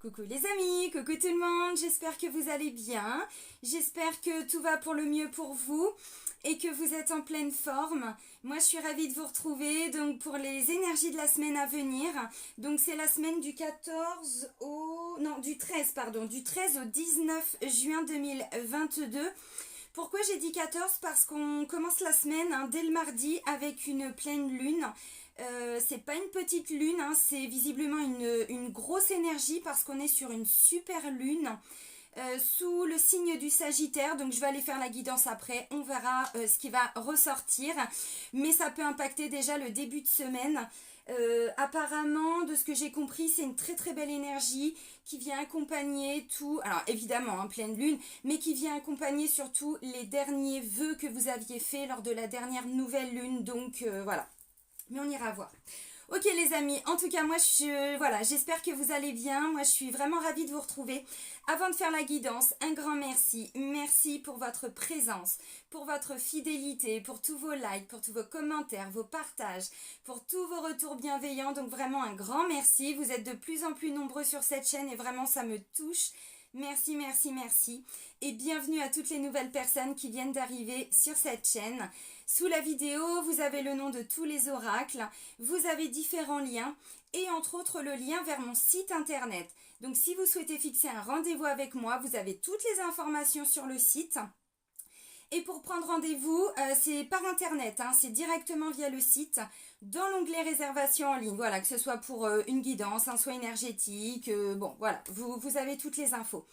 Coucou les amis, coucou tout le monde, j'espère que vous allez bien, j'espère que tout va pour le mieux pour vous et que vous êtes en pleine forme. Moi je suis ravie de vous retrouver donc pour les énergies de la semaine à venir. Donc c'est la semaine du 14 au... non du 13 pardon, du 13 au 19 juin 2022. Pourquoi j'ai dit 14? Parce qu'on commence la semaine dès le mardi avec une pleine lune. C'est pas une petite lune, c'est visiblement une grosse énergie parce qu'on est sur une super lune sous le signe du Sagittaire. Donc je vais aller faire la guidance après, on verra ce qui va ressortir. Mais ça peut impacter déjà le début de semaine. Apparemment, de ce que j'ai compris, c'est une très très belle énergie qui vient accompagner tout, alors évidemment pleine lune, mais qui vient accompagner surtout les derniers vœux que vous aviez faits lors de la dernière nouvelle lune. Donc voilà, mais on ira voir. Ok les amis, en tout cas moi voilà, j'espère que vous allez bien, moi je suis vraiment ravie de vous retrouver. Avant de faire la guidance, un grand merci, merci pour votre présence, pour votre fidélité, pour tous vos likes, pour tous vos commentaires, vos partages, pour tous vos retours bienveillants, donc vraiment un grand merci. Vous êtes de plus en plus nombreux sur cette chaîne et vraiment ça me touche. Merci, merci, merci. Et bienvenue à toutes les nouvelles personnes qui viennent d'arriver sur cette chaîne. Sous la vidéo, vous avez le nom de tous les oracles, vous avez différents liens et entre autres le lien vers mon site internet. Donc si vous souhaitez fixer un rendez-vous avec moi, vous avez toutes les informations sur le site. Et pour prendre rendez-vous, c'est par internet, c'est directement via le site, dans l'onglet réservation en ligne. Voilà, que ce soit pour une guidance, un soin énergétique, bon voilà, vous avez toutes les infos.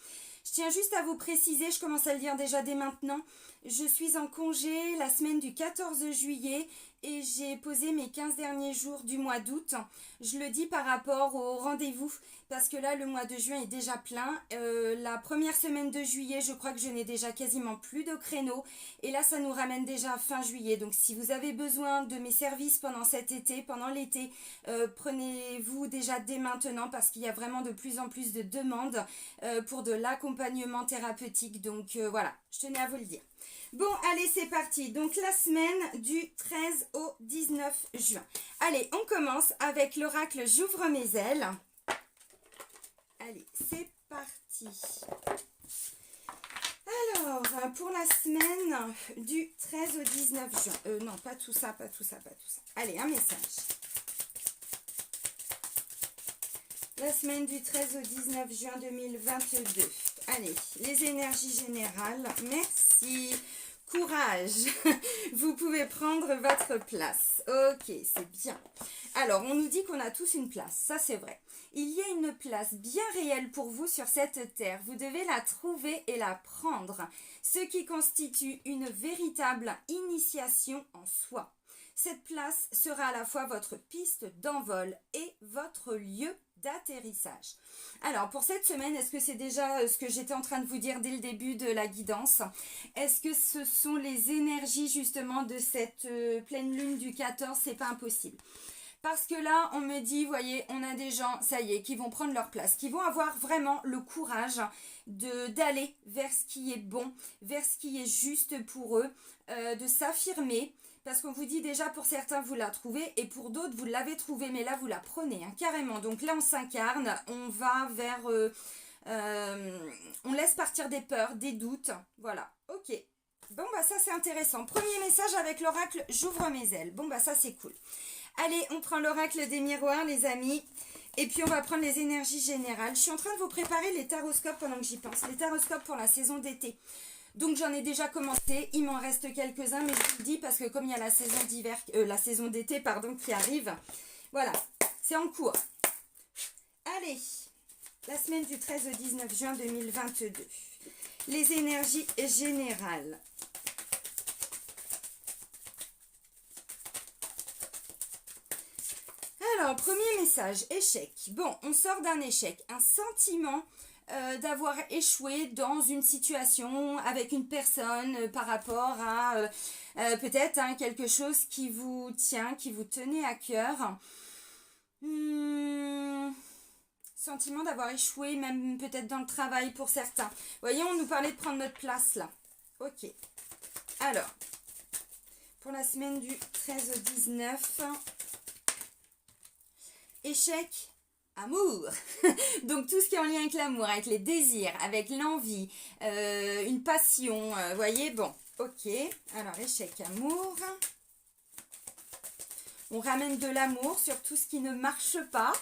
Je tiens juste à vous préciser, je commence à le dire déjà dès maintenant, je suis en congé la semaine du 14 juillet et j'ai posé mes 15 derniers jours du mois d'août. Je le dis par rapport au rendez-vous parce que là le mois de juin est déjà plein. La première semaine de juillet, je crois que je n'ai déjà quasiment plus de créneaux et là ça nous ramène déjà à fin juillet. Donc si vous avez besoin de mes services pendant cet été, pendant l'été, prenez-vous déjà dès maintenant parce qu'il y a vraiment de plus en plus de demandes pour de l'accompagnement thérapeutique. Donc voilà, je tenais à vous le dire. Bon, allez, c'est parti. Donc, la semaine du 13 au 19 juin. Allez, on commence avec l'oracle J'ouvre mes ailes. Allez, c'est parti. Alors, pour la semaine du 13 au 19 juin. Non, pas tout ça, pas tout ça, pas tout ça. Allez, un message. La semaine du 13 au 19 juin 2022. Allez, les énergies générales. Merci. Courage. Vous pouvez prendre votre place. Ok, c'est bien. Alors, on nous dit qu'on a tous une place. Ça, c'est vrai. Il y a une place bien réelle pour vous sur cette terre. Vous devez la trouver et la prendre. Ce qui constitue une véritable initiation en soi. Cette place sera à la fois votre piste d'envol et votre lieu d'atterrissage. Alors pour cette semaine, est-ce que c'est déjà ce que j'étais en train de vous dire dès le début de la guidance? Est-ce que ce sont les énergies justement de cette pleine lune du 14? C'est pas impossible. Parce que là, on me dit, voyez, on a des gens, ça y est, qui vont prendre leur place, qui vont avoir vraiment le courage d'aller vers ce qui est bon, vers ce qui est juste pour eux, de s'affirmer. Parce qu'on vous dit déjà, pour certains, vous la trouvez, et pour d'autres, vous l'avez trouvée, mais là, vous la prenez, carrément. Donc là, on s'incarne, on va vers... on laisse partir des peurs, des doutes, voilà, ok. Bon, bah ça, c'est intéressant. Premier message avec l'oracle, j'ouvre mes ailes. Bon, bah ça, c'est cool. Allez, on prend l'oracle des miroirs, les amis. Et puis, on va prendre les énergies générales. Je suis en train de vous préparer les taroscopes pendant que j'y pense. Les taroscopes pour la saison d'été. Donc, j'en ai déjà commencé. Il m'en reste quelques-uns, mais je vous le dis parce que comme il y a la saison d'hiver, la saison d'été, pardon, qui arrive. Voilà, c'est en cours. Allez, la semaine du 13 au 19 juin 2022. Les énergies générales. Alors, premier message, échec. Bon, on sort d'un échec, un sentiment d'avoir échoué dans une situation avec une personne par rapport à peut-être quelque chose qui vous tient, qui vous tenait à cœur. Sentiment d'avoir échoué, même peut-être dans le travail pour certains. Vous voyez, on nous parlait de prendre notre place là. Ok. Alors, pour la semaine du 13 au 19... Échec. amour. Donc tout ce qui est en lien avec l'amour, avec les désirs, avec l'envie, une passion, voyez, bon, ok. Alors, échec amour. On ramène de l'amour sur tout ce qui ne marche pas.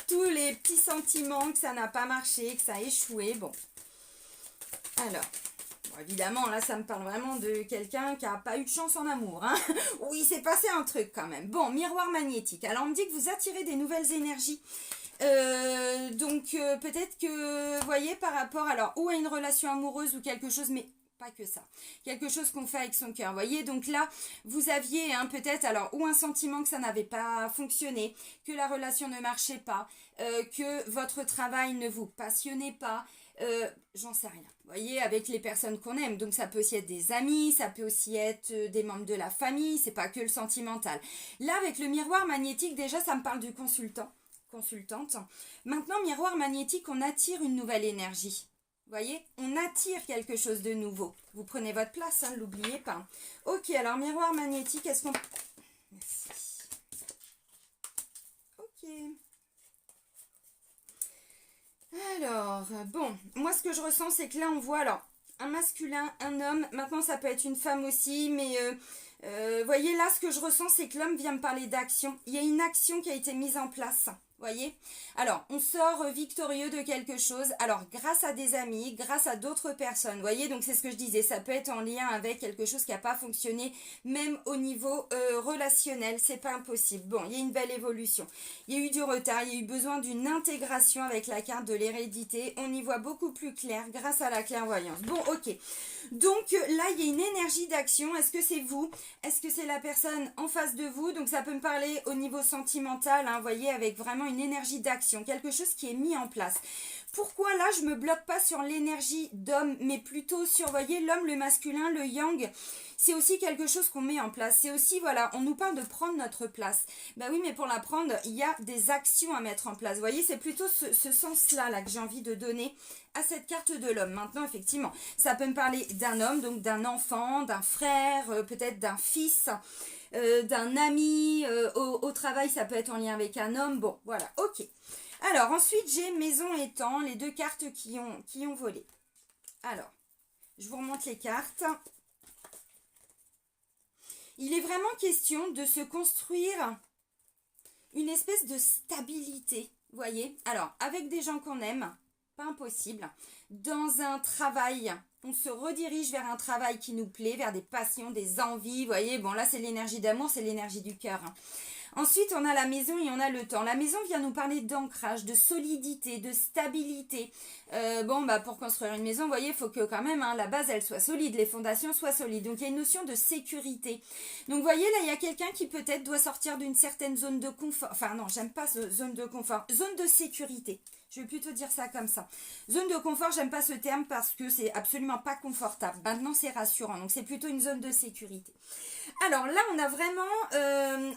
Tous les petits sentiments que ça n'a pas marché, que ça a échoué. Bon. Alors, bon, évidemment, là, ça me parle vraiment de quelqu'un qui n'a pas eu de chance en amour. Hein. Oui, il s'est passé un truc quand même. Bon, miroir magnétique. Alors, on me dit que vous attirez des nouvelles énergies. Donc, peut-être que, vous voyez, par rapport, alors, ou à une relation amoureuse ou quelque chose, mais pas que ça. Quelque chose qu'on fait avec son cœur. Vous voyez, donc là, vous aviez peut-être, alors, ou un sentiment que ça n'avait pas fonctionné, que la relation ne marchait pas, que votre travail ne vous passionnait pas, j'en sais rien. Vous voyez, avec les personnes qu'on aime. Donc, ça peut aussi être des amis, ça peut aussi être des membres de la famille, c'est pas que le sentimental. Là, avec le miroir magnétique, déjà, ça me parle du consultante. Maintenant, miroir magnétique, on attire une nouvelle énergie. Vous voyez, on attire quelque chose de nouveau. Vous prenez votre place, ne l'oubliez pas. Ok, alors miroir magnétique, est-ce qu'on... Merci. Ok. Alors, bon, moi ce que je ressens, c'est que là, on voit, alors, un masculin, un homme. Maintenant, ça peut être une femme aussi, mais... voyez, là, ce que je ressens, c'est que l'homme vient me parler d'action. Il y a une action qui a été mise en place. Voyez, alors on sort victorieux de quelque chose, alors grâce à des amis, grâce à d'autres personnes, voyez, donc c'est ce que je disais, ça peut être en lien avec quelque chose qui n'a pas fonctionné, même au niveau relationnel, c'est pas impossible. Bon, il y a une belle évolution, il y a eu du retard, il y a eu besoin d'une intégration avec la carte de l'hérédité, on y voit beaucoup plus clair grâce à la clairvoyance. Bon, ok, donc là il y a une énergie d'action, est-ce que c'est vous? Est-ce que c'est la personne en face de vous? Donc ça peut me parler au niveau sentimental, vous voyez, avec vraiment une énergie d'action, quelque chose qui est mis en place. Pourquoi là je me bloque pas sur l'énergie d'homme, mais plutôt sur, voyez, l'homme, le masculin, le yang, c'est aussi quelque chose qu'on met en place. C'est aussi, voilà, on nous parle de prendre notre place. Bah oui, mais pour la prendre, il y a des actions à mettre en place. Vous voyez, c'est plutôt ce sens-là là, que j'ai envie de donner à cette carte de l'homme. Maintenant, effectivement, ça peut me parler d'un homme, donc d'un enfant, d'un frère, peut-être d'un fils, d'un ami, au travail, ça peut être en lien avec un homme. Bon, voilà, ok. Alors, ensuite, j'ai maison et temps, les deux cartes qui ont volé. Alors, je vous remonte les cartes. Il est vraiment question de se construire une espèce de stabilité, vous voyez. Alors, avec des gens qu'on aime, pas impossible. Dans un travail, on se redirige vers un travail qui nous plaît, vers des passions, des envies, vous voyez. Bon, là, c'est l'énergie d'amour, c'est l'énergie du cœur. Ensuite, on a la maison et on a le temps. La maison vient nous parler d'ancrage, de solidité, de stabilité. Pour construire une maison, vous voyez, il faut que quand même la base, elle soit solide, les fondations soient solides. Donc, il y a une notion de sécurité. Donc, vous voyez, là, il y a quelqu'un qui peut-être doit sortir d'une certaine zone de confort. Enfin, non, j'aime pas ce zone de confort. Zone de sécurité. Je vais plutôt dire ça comme ça. Zone de confort, j'aime pas ce terme parce que c'est absolument pas confortable. Maintenant, c'est rassurant. Donc, c'est plutôt une zone de sécurité. Alors là, on a vraiment...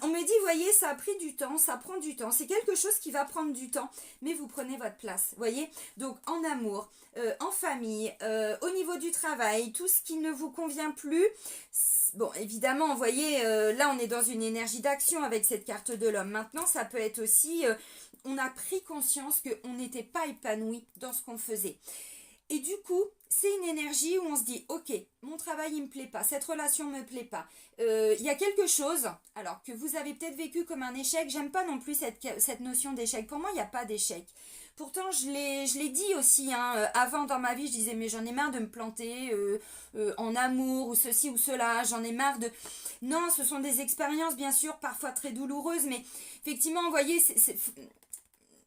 on me dit, vous voyez, ça a pris du temps, ça prend du temps. C'est quelque chose qui va prendre du temps, mais vous prenez votre place, vous voyez. Donc, en amour, en famille, au niveau du travail, tout ce qui ne vous convient plus... Bon, évidemment, vous voyez, là, on est dans une énergie d'action avec cette carte de l'homme. Maintenant, ça peut être aussi... on a pris conscience qu'on n'était pas épanoui dans ce qu'on faisait. Et du coup, c'est une énergie où on se dit, ok, mon travail, il me plaît pas, cette relation me plaît pas. Il y a quelque chose, alors que vous avez peut-être vécu comme un échec, j'aime pas non plus cette notion d'échec. Pour moi, il n'y a pas d'échec. Pourtant, je l'ai dit aussi, avant dans ma vie, je disais, mais j'en ai marre de me planter en amour ou ceci ou cela, j'en ai marre de... Non, ce sont des expériences, bien sûr, parfois très douloureuses, mais effectivement, vous voyez,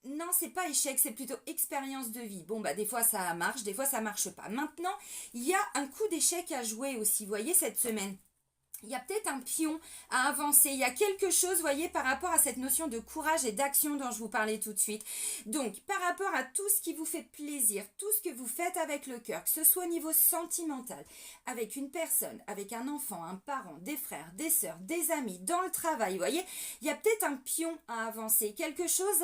non, c'est pas échec, c'est plutôt expérience de vie. Bon, des fois ça marche, des fois ça marche pas. Maintenant, il y a un coup d'échec à jouer aussi, vous voyez, cette semaine. Il y a peut-être un pion à avancer. Il y a quelque chose, vous voyez, par rapport à cette notion de courage et d'action dont je vous parlais tout de suite. Donc, par rapport à tout ce qui vous fait plaisir, tout ce que vous faites avec le cœur, que ce soit au niveau sentimental, avec une personne, avec un enfant, un parent, des frères, des sœurs, des amis, dans le travail, vous voyez, il y a peut-être un pion à avancer, quelque chose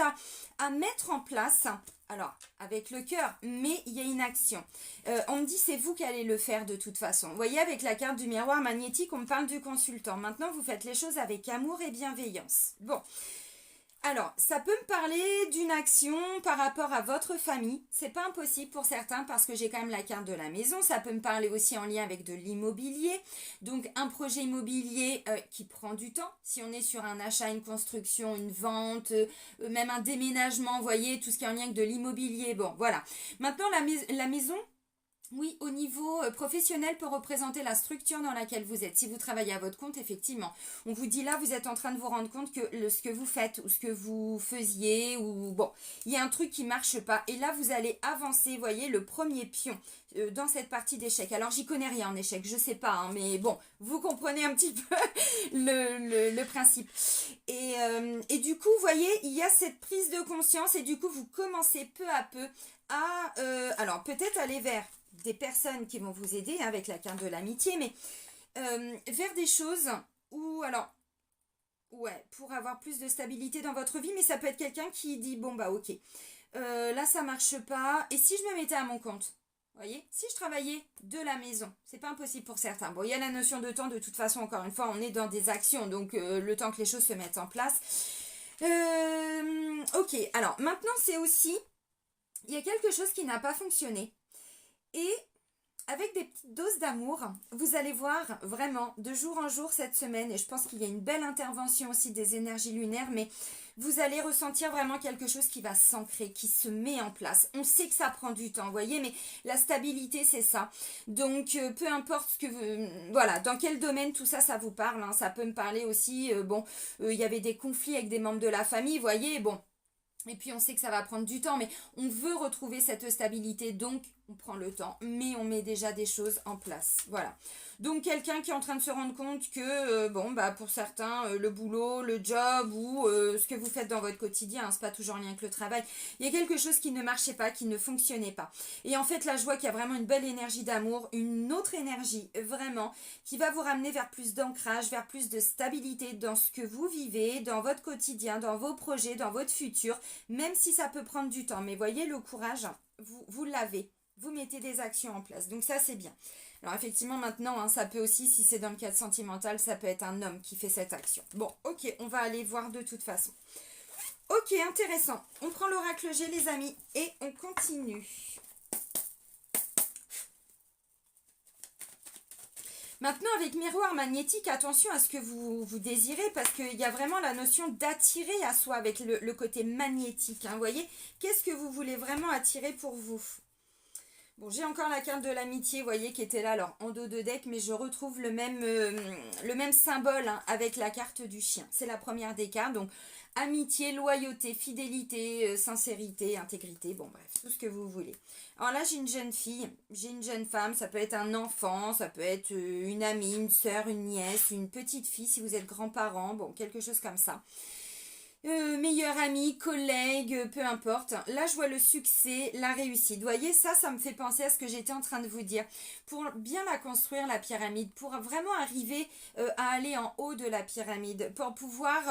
à mettre en place. Alors, avec le cœur, mais il y a une action. On me dit, c'est vous qui allez le faire de toute façon. Vous voyez, avec la carte du miroir magnétique, on me parle du consultant. Maintenant, vous faites les choses avec amour et bienveillance. Bon. Alors, ça peut me parler d'une action par rapport à votre famille. C'est pas impossible pour certains parce que j'ai quand même la carte de la maison. Ça peut me parler aussi en lien avec de l'immobilier. Donc, un projet immobilier qui prend du temps. Si on est sur un achat, une construction, une vente, même un déménagement, vous voyez, tout ce qui est en lien avec de l'immobilier. Bon, voilà. Maintenant, la maison. Oui, au niveau professionnel peut représenter la structure dans laquelle vous êtes. Si vous travaillez à votre compte, effectivement, on vous dit là, vous êtes en train de vous rendre compte que ce que vous faites ou ce que vous faisiez, ou bon, il y a un truc qui marche pas. Et là, vous allez avancer, voyez, le premier pion dans cette partie d'échecs. Alors, j'y connais rien en échec, je sais pas, hein, mais bon, vous comprenez un petit peu le principe. Et du coup, vous voyez, il y a cette prise de conscience et du coup, vous commencez peu à peu à, alors peut-être aller vers des personnes qui vont vous aider avec la carte de l'amitié, mais vers des choses où, alors, ouais, pour avoir plus de stabilité dans votre vie, mais ça peut être quelqu'un qui dit, bon bah ok, là ça marche pas, et si je me mettais à mon compte, vous voyez, si je travaillais de la maison, c'est pas impossible pour certains. Bon, il y a la notion de temps, de toute façon, encore une fois, on est dans des actions, donc le temps que les choses se mettent en place. Ok, alors maintenant c'est aussi, il y a quelque chose qui n'a pas fonctionné. Et avec des petites doses d'amour, vous allez voir vraiment de jour en jour cette semaine, et je pense qu'il y a une belle intervention aussi des énergies lunaires, mais vous allez ressentir vraiment quelque chose qui va s'ancrer, qui se met en place. On sait que ça prend du temps, vous voyez, mais la stabilité, c'est ça. Donc, peu importe ce que vous... Voilà, dans quel domaine tout ça, ça vous parle, hein. Ça peut me parler aussi, il y avait des conflits avec des membres de la famille, vous voyez, bon... Et puis on sait que ça va prendre du temps, mais on veut retrouver cette stabilité, donc on prend le temps, mais on met déjà des choses en place. Voilà. Donc quelqu'un qui est en train de se rendre compte que, bon, bah pour certains, le boulot, le job ou ce que vous faites dans votre quotidien, hein, c'est pas toujours en lien avec le travail, il y a quelque chose qui ne marchait pas, qui ne fonctionnait pas. Et en fait, là, je vois qu'il y a vraiment une belle énergie d'amour, une autre énergie, vraiment, qui va vous ramener vers plus d'ancrage, vers plus de stabilité dans ce que vous vivez, dans votre quotidien, dans vos projets, dans votre futur, même si ça peut prendre du temps. Mais voyez, le courage, vous l'avez. Vous mettez des actions en place. Donc ça, c'est bien. Alors effectivement, maintenant, hein, ça peut aussi, si c'est dans le cadre sentimental, ça peut être un homme qui fait cette action. Bon, ok, on va aller voir de toute façon. Ok, intéressant. On prend l'oracle G, les amis, et on continue. Maintenant, avec miroir magnétique, attention à ce que vous désirez, parce qu'il y a vraiment la notion d'attirer à soi avec le côté magnétique. Hein, vous voyez, qu'est-ce que vous voulez vraiment attirer pour vous? Bon, j'ai encore la carte de l'amitié, vous voyez, qui était là, alors en dos de deck, mais je retrouve le même symbole, hein, avec la carte du chien. C'est la première des cartes, donc amitié, loyauté, fidélité, sincérité, intégrité, bon bref, tout ce que vous voulez. Alors là, j'ai une jeune fille, j'ai une jeune femme, ça peut être un enfant, ça peut être une amie, une sœur, une nièce, une petite fille si vous êtes grands-parents, bon, quelque chose comme ça. Meilleur ami, collègue, peu importe. Là, je vois le succès, la réussite. Vous voyez, ça me fait penser à ce que j'étais en train de vous dire. Pour bien la construire, la pyramide, pour vraiment arriver à aller en haut de la pyramide, pour pouvoir...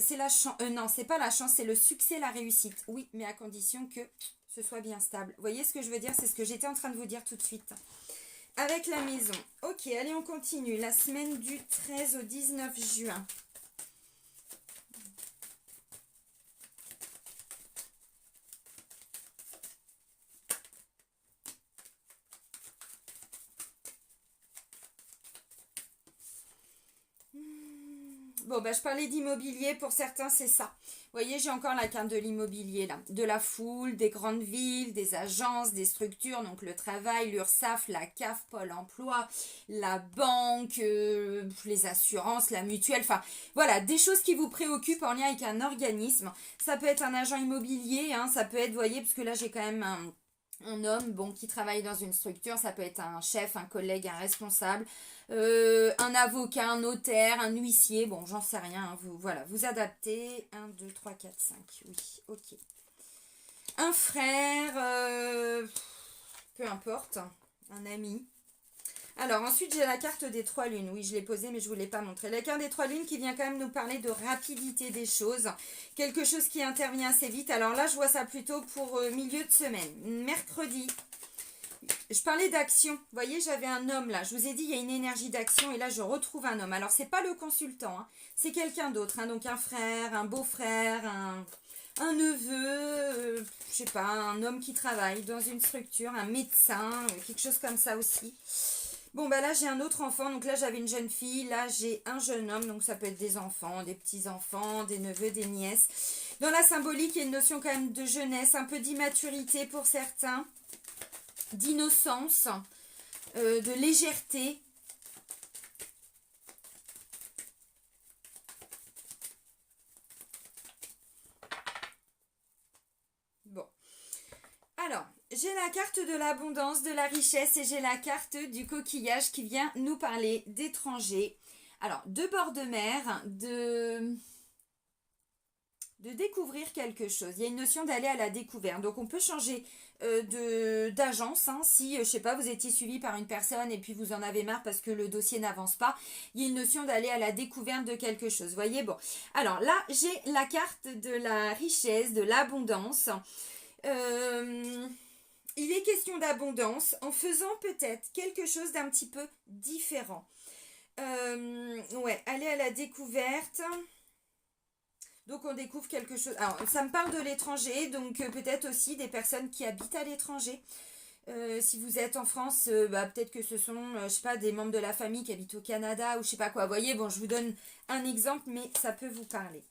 c'est la chance... non, c'est pas la chance, c'est le succès, la réussite. Oui, mais à condition que ce soit bien stable. Vous voyez ce que je veux dire? C'est ce que j'étais en train de vous dire tout de suite. Avec la maison. Ok, allez, on continue. La semaine du 13 au 19 juin. Bon, bah, je parlais d'immobilier, pour certains, c'est ça. Vous voyez, j'ai encore la carte de l'immobilier, là. De la foule, des grandes villes, des agences, des structures, donc le travail, l'URSSAF, la CAF, Pôle emploi, la banque, les assurances, la mutuelle, enfin, voilà, des choses qui vous préoccupent en lien avec un organisme. Ça peut être un agent immobilier, hein, ça peut être, vous voyez, parce que là, j'ai quand même un homme, bon, qui travaille dans une structure, ça peut être un chef, un collègue, un responsable, un avocat, un notaire, un huissier, bon, j'en sais rien, hein, voilà, vous adaptez. 1, 2, 3, 4, 5, oui, ok. Un frère, peu importe, un ami. Alors ensuite j'ai la carte des 3 lunes, oui je l'ai posée mais je ne vous l'ai pas montré. La carte des 3 lunes qui vient quand même nous parler de rapidité des choses, quelque chose qui intervient assez vite. Alors là je vois ça plutôt pour milieu de semaine, mercredi. je parlais d'action. Vous voyez, j'avais un homme là. Je vous ai dit, il y a une énergie d'action et là, je retrouve un homme. Alors, c'est pas le consultant, hein, c'est quelqu'un d'autre. Hein, donc, un frère, un beau-frère, un neveu, je sais pas, un homme qui travaille dans une structure, un médecin, quelque chose comme ça aussi. Bon, bah là, j'ai un autre enfant. Donc là, j'avais une jeune fille. Là, j'ai un jeune homme. Donc, ça peut être des enfants, des petits-enfants, des neveux, des nièces. Dans la symbolique, il y a une notion quand même de jeunesse, un peu d'immaturité pour certains, d'innocence, de légèreté. Bon. Alors, j'ai la carte de l'abondance, de la richesse et j'ai la carte du coquillage qui vient nous parler d'étrangers. Alors, de bord de mer, de découvrir quelque chose. Il y a une notion d'aller à la découverte. Donc, on peut changer d'agence. Hein, si, je sais pas, vous étiez suivi par une personne et puis vous en avez marre parce que le dossier n'avance pas. Il y a une notion d'aller à la découverte de quelque chose. Vous voyez, bon. Alors là, j'ai la carte de la richesse, de l'abondance. Il est question d'abondance en faisant peut-être quelque chose d'un petit peu différent. Ouais, aller à la découverte. Donc on découvre quelque chose. Alors ça me parle de l'étranger, donc peut-être aussi des personnes qui habitent à l'étranger. Si vous êtes en France, bah, peut-être que ce sont, je sais pas, des membres de la famille qui habitent au Canada ou je sais pas quoi. Vous voyez, bon, je vous donne un exemple, mais ça peut vous parler.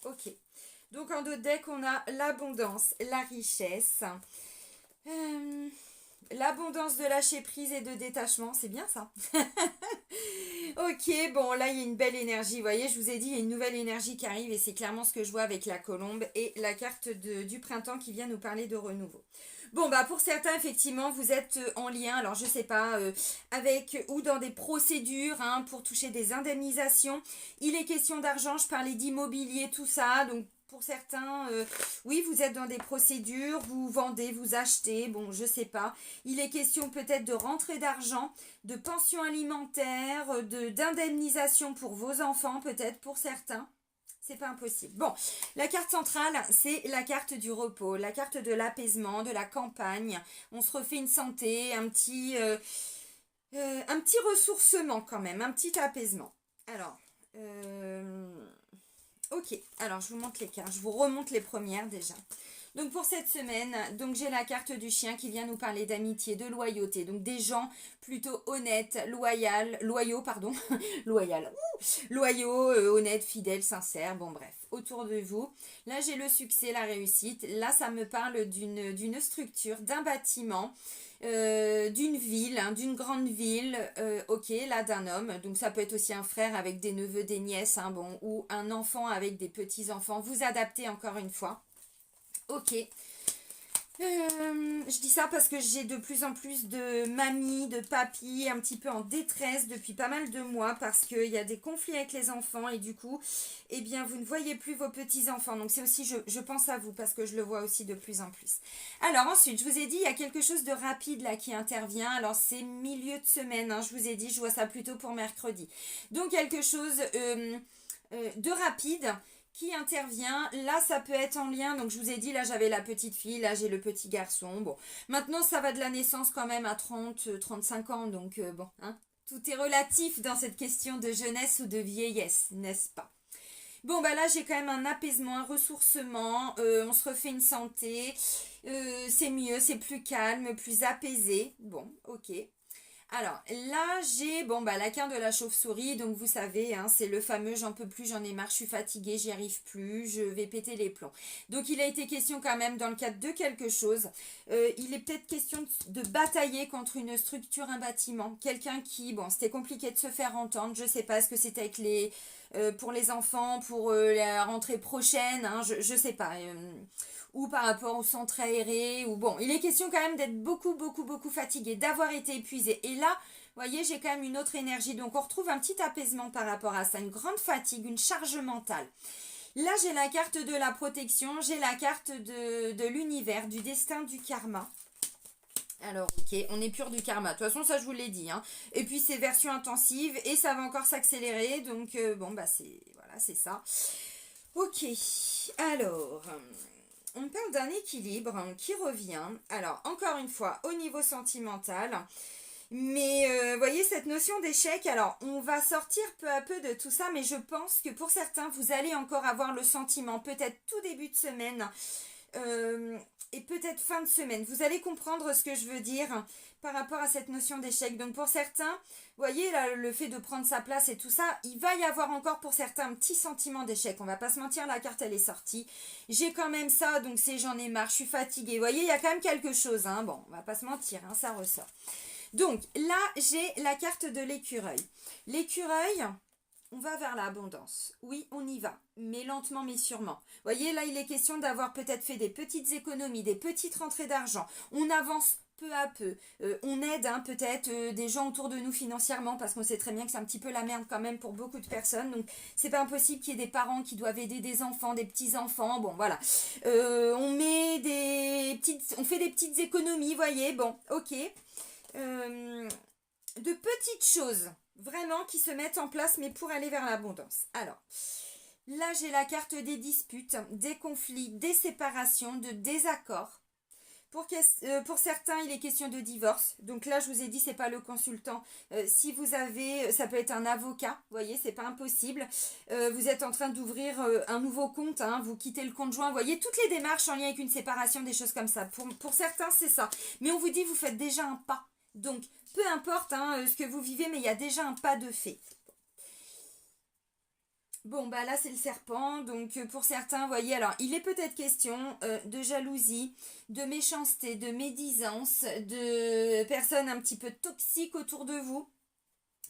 Ok. Donc en dos de deck, on a l'abondance, la richesse. L'abondance de lâcher prise et de détachement, c'est bien ça. Ok, bon là il y a une belle énergie, vous voyez, je vous ai dit il y a une nouvelle énergie qui arrive et c'est clairement ce que je vois avec la colombe et la carte du printemps qui vient nous parler de renouveau. Bon bah pour certains effectivement vous êtes en lien, alors je sais pas, avec ou dans des procédures hein, pour toucher des indemnisations. Il est question d'argent, je parlais d'immobilier, tout ça, donc pour certains, oui, vous êtes dans des procédures, vous vendez, vous achetez, bon, je sais pas. Il est question peut-être de rentrée d'argent, de pension alimentaire, d'indemnisation pour vos enfants, peut-être pour certains. C'est pas impossible. Bon, la carte centrale, c'est la carte du repos, la carte de l'apaisement, de la campagne. On se refait une santé, un petit ressourcement quand même, un petit apaisement. Alors, ok, alors je vous montre les cartes, je vous remonte les premières déjà. Donc pour cette semaine, donc j'ai la carte du chien qui vient nous parler d'amitié, de loyauté. Donc des gens plutôt honnêtes, loyaux, honnêtes, fidèles, sincères, bon bref, autour de vous. Là j'ai le succès, la réussite. Là ça me parle d'une structure, d'un bâtiment. D'une ville, hein, d'une grande ville, ok, là d'un homme, donc ça peut être aussi un frère avec des neveux, des nièces, hein, bon, ou un enfant avec des petits-enfants, vous adaptez encore une fois, ok. Je dis ça parce que j'ai de plus en plus de mamies, de papis un petit peu en détresse depuis pas mal de mois parce qu'il y a des conflits avec les enfants et du coup, eh bien, vous ne voyez plus vos petits-enfants. Donc, c'est aussi, je pense à vous parce que je le vois aussi de plus en plus. Alors, ensuite, je vous ai dit, il y a quelque chose de rapide là qui intervient. Alors, c'est milieu de semaine, hein, je vous ai dit, je vois ça plutôt pour mercredi. Donc, quelque chose de rapide qui intervient. Là, ça peut être en lien. Donc, je vous ai dit, là, j'avais la petite fille. Là, j'ai le petit garçon. Bon, maintenant, ça va de la naissance quand même à 30, 35 ans. Donc, bon, hein, tout est relatif dans cette question de jeunesse ou de vieillesse, n'est-ce pas? Bon, bah là, j'ai quand même un apaisement, un ressourcement. On se refait une santé. C'est mieux, c'est plus calme, plus apaisé. Bon, ok. Alors là j'ai bon bah la carte de la chauve-souris, donc vous savez hein, c'est le fameux j'en peux plus, j'en ai marre, je suis fatiguée, j'y arrive plus, je vais péter les plombs. Donc il a été question quand même dans le cadre de quelque chose, il est peut-être question de batailler contre une structure, un bâtiment, quelqu'un qui, bon c'était compliqué de se faire entendre, je sais pas, est-ce que c'était avec les pour les enfants, pour la rentrée prochaine, hein, je sais pas. Ou par rapport au centre aéré, ou bon, il est question quand même d'être beaucoup fatigué, d'avoir été épuisé. Et là, vous voyez, j'ai quand même une autre énergie, donc on retrouve un petit apaisement par rapport à ça, une grande fatigue, une charge mentale. Là, j'ai la carte de la protection, j'ai la carte de l'univers, du destin, du karma. Alors, ok, on est pur du karma. De toute façon, ça, je vous l'ai dit, hein. Et puis, c'est version intensive et ça va encore s'accélérer. Donc, bon, bah, voilà, c'est ça. Ok, alors, on parle d'un équilibre qui revient. Alors, encore une fois, au niveau sentimental. Mais voyez, cette notion d'échec, alors on va sortir peu à peu de tout ça, mais je pense que pour certains, vous allez encore avoir le sentiment, peut-être tout début de semaine, euh, et peut-être fin de semaine. Vous allez comprendre ce que je veux dire par rapport à cette notion d'échec. Donc pour certains, vous voyez là, le fait de prendre sa place et tout ça, il va y avoir encore pour certains un petit sentiment d'échec. On va pas se mentir, la carte elle est sortie. J'ai quand même ça, donc c'est j'en ai marre, je suis fatiguée. Vous voyez, il y a quand même quelque chose, hein. Bon, on va pas se mentir, hein, ça ressort. Donc là, j'ai la carte de l'écureuil. L'écureuil, on va vers l'abondance. Oui, on y va, mais lentement mais sûrement. Vous voyez, là, il est question d'avoir peut-être fait des petites économies, des petites rentrées d'argent. On avance peu à peu. On aide hein, peut-être des gens autour de nous financièrement parce qu'on sait très bien que c'est un petit peu la merde quand même pour beaucoup de personnes. Donc, c'est pas impossible qu'il y ait des parents qui doivent aider des enfants, des petits-enfants. Bon, voilà. On fait des petites économies, voyez. Bon, ok. De petites choses vraiment qui se mettent en place mais pour aller vers l'abondance. Alors là j'ai la carte des disputes, des conflits, des séparations, de désaccords. Pour certains, il est question de divorce. Donc là, je vous ai dit, c'est pas le consultant. Si vous avez, ça peut être un avocat. Vous voyez, c'est pas impossible. Vous êtes en train d'ouvrir un nouveau compte. Hein, vous quittez le conjoint. Vous voyez, toutes les démarches en lien avec une séparation, des choses comme ça. Pour certains, c'est ça. Mais on vous dit, vous faites déjà un pas. Donc, peu importe hein, ce que vous vivez, mais il y a déjà un pas de fait. Bon, bah là, c'est le serpent. Donc, pour certains, vous voyez, alors, il est peut-être question de jalousie, de méchanceté, de médisance, de personnes un petit peu toxiques autour de vous.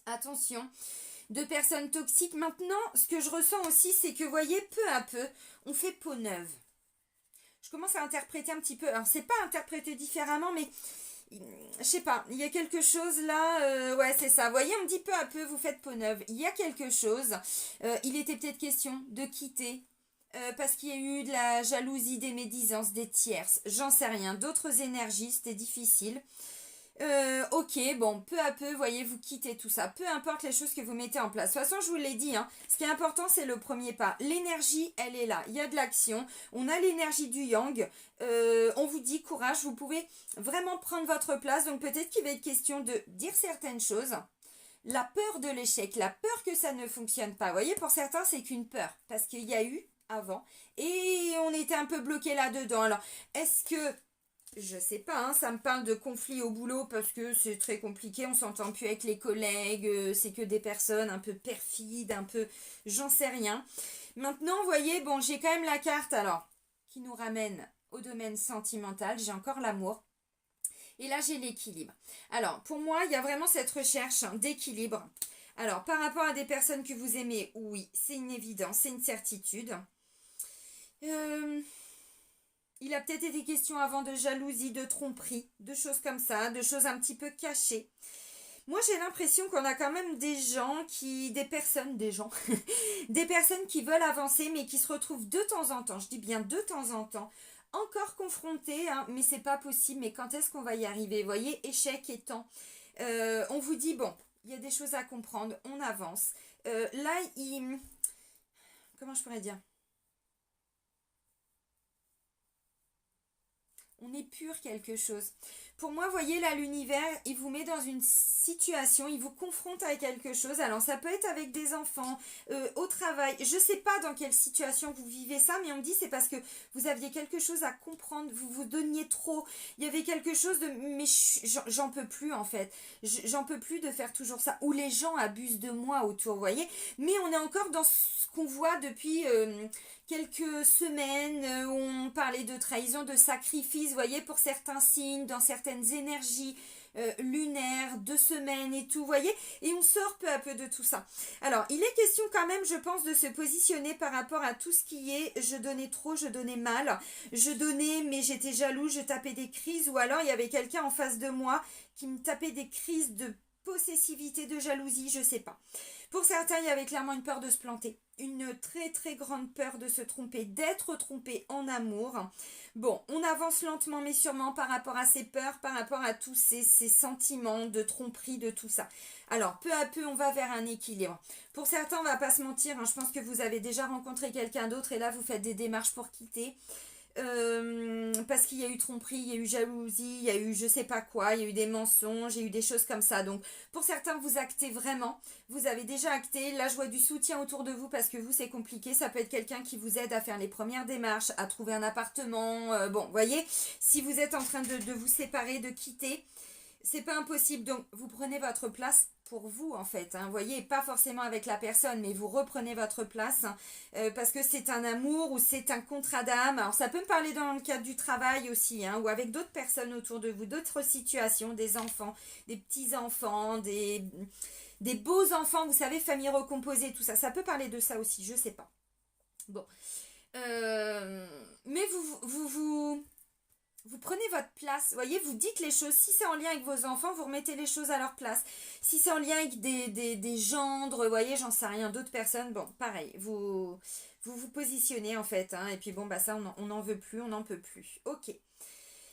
Attention, de personnes toxiques. Maintenant, ce que je ressens aussi, c'est que, vous voyez, peu à peu, on fait peau neuve. Je commence à interpréter un petit peu. Alors, c'est pas interpréter différemment, mais je sais pas, il y a quelque chose là, ouais c'est ça, vous voyez on me dit peu à peu vous faites peau neuve, il y a quelque chose, il était peut-être question de quitter, parce qu'il y a eu de la jalousie, des médisances, des tierces, j'en sais rien, d'autres énergies, c'était difficile. Ok, bon, peu à peu, voyez, vous quittez tout ça. Peu importe les choses que vous mettez en place. De toute façon, je vous l'ai dit, hein, ce qui est important, c'est le premier pas. L'énergie, elle est là. Il y a de l'action. On a l'énergie du yang. On vous dit courage. Vous pouvez vraiment prendre votre place. Donc, peut-être qu'il va être question de dire certaines choses. La peur de l'échec, la peur que ça ne fonctionne pas. Vous voyez, pour certains, c'est qu'une peur. Parce qu'il y a eu avant. Et on était un peu bloqué là-dedans. Alors, est-ce que je sais pas, hein, ça me parle de conflits au boulot parce que c'est très compliqué, on s'entend plus avec les collègues, c'est que des personnes un peu perfides, un peu, j'en sais rien. Maintenant, vous voyez, bon, j'ai quand même la carte alors qui nous ramène au domaine sentimental, j'ai encore l'amour. Et là, j'ai l'équilibre. Alors, pour moi, il y a vraiment cette recherche hein, d'équilibre. Alors, par rapport à des personnes que vous aimez, oui, c'est une évidence, c'est une certitude. Il a peut-être été question avant de jalousie, de tromperie, de choses comme ça, de choses un petit peu cachées. Moi, j'ai l'impression qu'on a quand même des gens des personnes qui veulent avancer, mais qui se retrouvent de temps en temps, je dis bien de temps en temps, encore confrontées, hein, mais c'est pas possible, mais quand est-ce qu'on va y arriver? Vous voyez, échec étant. On vous dit, bon, il y a des choses à comprendre, on avance. Là, comment je pourrais dire? On épure quelque chose. Pour moi, vous voyez, là, l'univers, il vous met dans une situation, il vous confronte avec quelque chose. Alors, ça peut être avec des enfants, au travail. Je ne sais pas dans quelle situation vous vivez ça, mais on me dit c'est parce que vous aviez quelque chose à comprendre, vous vous donniez trop. Il y avait quelque chose de... Mais j'en peux plus, en fait. J'en peux plus de faire toujours ça. Ou les gens abusent de moi autour, vous voyez. Mais on est encore dans ce qu'on voit depuis... quelques semaines où on parlait de trahison, de sacrifice, vous voyez, pour certains signes, dans certaines énergies lunaires, 2 semaines et tout, vous voyez, et on sort peu à peu de tout ça. Alors, il est question quand même, je pense, de se positionner par rapport à tout ce qui est je donnais trop, je donnais mal, je donnais mais j'étais jaloux, je tapais des crises, ou alors il y avait quelqu'un en face de moi qui me tapait des crises de possessivité, de jalousie, je sais pas. Pour certains, il y avait clairement une peur de se planter, une très très grande peur de se tromper, d'être trompé en amour. Bon, on avance lentement mais sûrement par rapport à ces peurs, par rapport à tous ces sentiments de tromperie, de tout ça. Alors, peu à peu, on va vers un équilibre. Pour certains, on va pas se mentir, hein, je pense que vous avez déjà rencontré quelqu'un d'autre et là, vous faites des démarches pour quitter. Parce qu'il y a eu tromperie, il y a eu jalousie, il y a eu je sais pas quoi, il y a eu des mensonges, il y a eu des choses comme ça. Donc pour certains vous actez vraiment, vous avez déjà acté, là je vois du soutien autour de vous parce que vous c'est compliqué, ça peut être quelqu'un qui vous aide à faire les premières démarches, à trouver un appartement, bon voyez, si vous êtes en train de vous séparer, de quitter, c'est pas impossible, donc vous prenez votre place pour vous en fait, hein, voyez, pas forcément avec la personne, mais vous reprenez votre place hein, parce que c'est un amour ou c'est un contrat d'âme. Alors ça peut me parler dans le cadre du travail aussi, hein, ou avec d'autres personnes autour de vous, d'autres situations, des enfants, des petits-enfants, des beaux enfants, vous savez, famille recomposée, tout ça, ça peut parler de ça aussi, je sais pas. Bon, mais vous prenez votre place, vous voyez, vous dites les choses. Si c'est en lien avec vos enfants, vous remettez les choses à leur place. Si c'est en lien avec des gendres, vous voyez, j'en sais rien, d'autres personnes, bon, pareil, vous positionnez en fait. Hein, et puis bon, bah ça, on n'en veut plus, on n'en peut plus. Ok.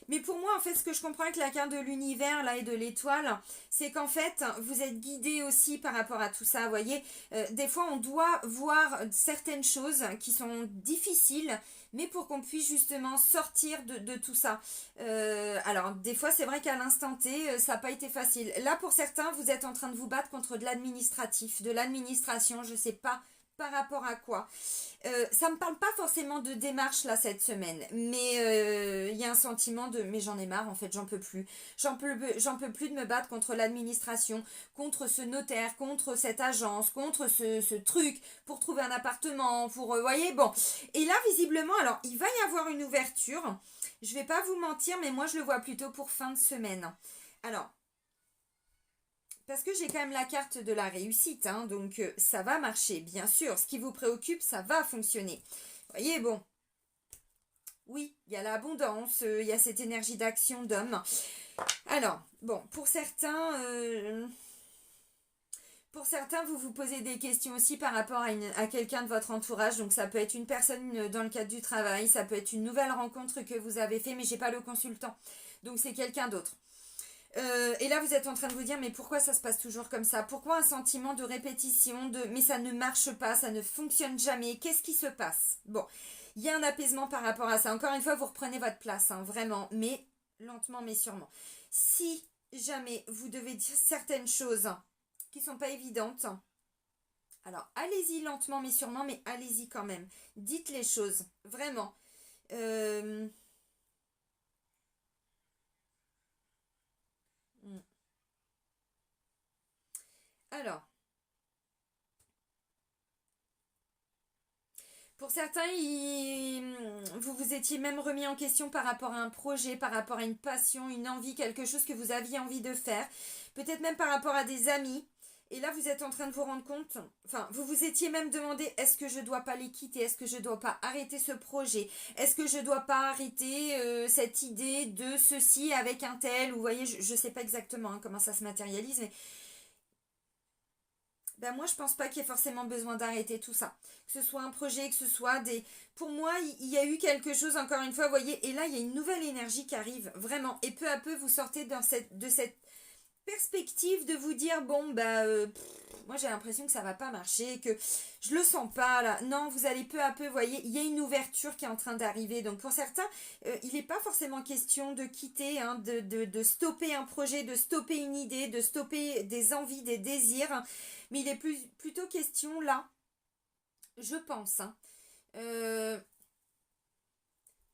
Mais pour moi, en fait, ce que je comprends avec la carte de l'univers là et de l'étoile, c'est qu'en fait, vous êtes guidé aussi par rapport à tout ça. Vous voyez, des fois, on doit voir certaines choses qui sont difficiles, mais pour qu'on puisse justement sortir de tout ça. Alors, des fois, c'est vrai qu'à l'instant T, ça n'a pas été facile. Là, pour certains, vous êtes en train de vous battre contre de l'administratif, de l'administration, je sais pas par rapport à quoi. Ça me parle pas forcément de démarche là cette semaine, mais il y a un sentiment de mais j'en ai marre en fait, j'en peux plus. J'en peux plus de me battre contre l'administration, contre ce notaire, contre cette agence, contre ce truc pour trouver un appartement, pour voyez bon. Et là visiblement alors il va y avoir une ouverture. Je vais pas vous mentir mais moi je le vois plutôt pour fin de semaine. Alors parce que j'ai quand même la carte de la réussite, hein, donc ça va marcher, bien sûr. Ce qui vous préoccupe, ça va fonctionner. Vous voyez, bon, oui, il y a l'abondance, il y a cette énergie d'action d'homme. Alors, bon, pour certains, vous vous posez des questions aussi par rapport à quelqu'un de votre entourage. Donc ça peut être une personne dans le cadre du travail, ça peut être une nouvelle rencontre que vous avez fait, mais j'ai pas le consultant. Donc c'est quelqu'un d'autre. Et là, vous êtes en train de vous dire, mais pourquoi ça se passe toujours comme ça? Pourquoi un sentiment de répétition, mais ça ne marche pas, ça ne fonctionne jamais? Qu'est-ce qui se passe? Bon, il y a un apaisement par rapport à ça. Encore une fois, vous reprenez votre place, hein, vraiment, mais lentement, mais sûrement. Si jamais vous devez dire certaines choses qui sont pas évidentes, alors allez-y lentement, mais sûrement, mais allez-y quand même. Dites les choses, vraiment. Euh, Alors. Pour certains, vous vous étiez même remis en question par rapport à un projet, par rapport à une passion, une envie, quelque chose que vous aviez envie de faire. Peut-être même par rapport à des amis. Et là, vous êtes en train de vous rendre compte, enfin, vous vous étiez même demandé, est-ce que je dois pas les quitter? Est-ce que je dois pas arrêter ce projet? Est-ce que je dois pas arrêter cette idée de ceci avec un tel? Ou vous voyez, je ne sais pas exactement hein, comment ça se matérialise, mais ben moi je pense pas qu'il y ait forcément besoin d'arrêter tout ça. Que ce soit un projet, que ce soit des... Pour moi, il y a eu quelque chose, encore une fois, vous voyez, et là il y a une nouvelle énergie qui arrive, vraiment. Et peu à peu, vous sortez de cette perspective de vous dire, bon, bah, moi j'ai l'impression que ça va pas marcher, que je le sens pas là. Non, vous allez peu à peu, vous voyez, il y a une ouverture qui est en train d'arriver. Donc pour certains, il n'est pas forcément question de quitter, hein, de stopper un projet, de stopper une idée, de stopper des envies, des désirs. Hein. Mais il est plutôt question là, je pense, hein, euh,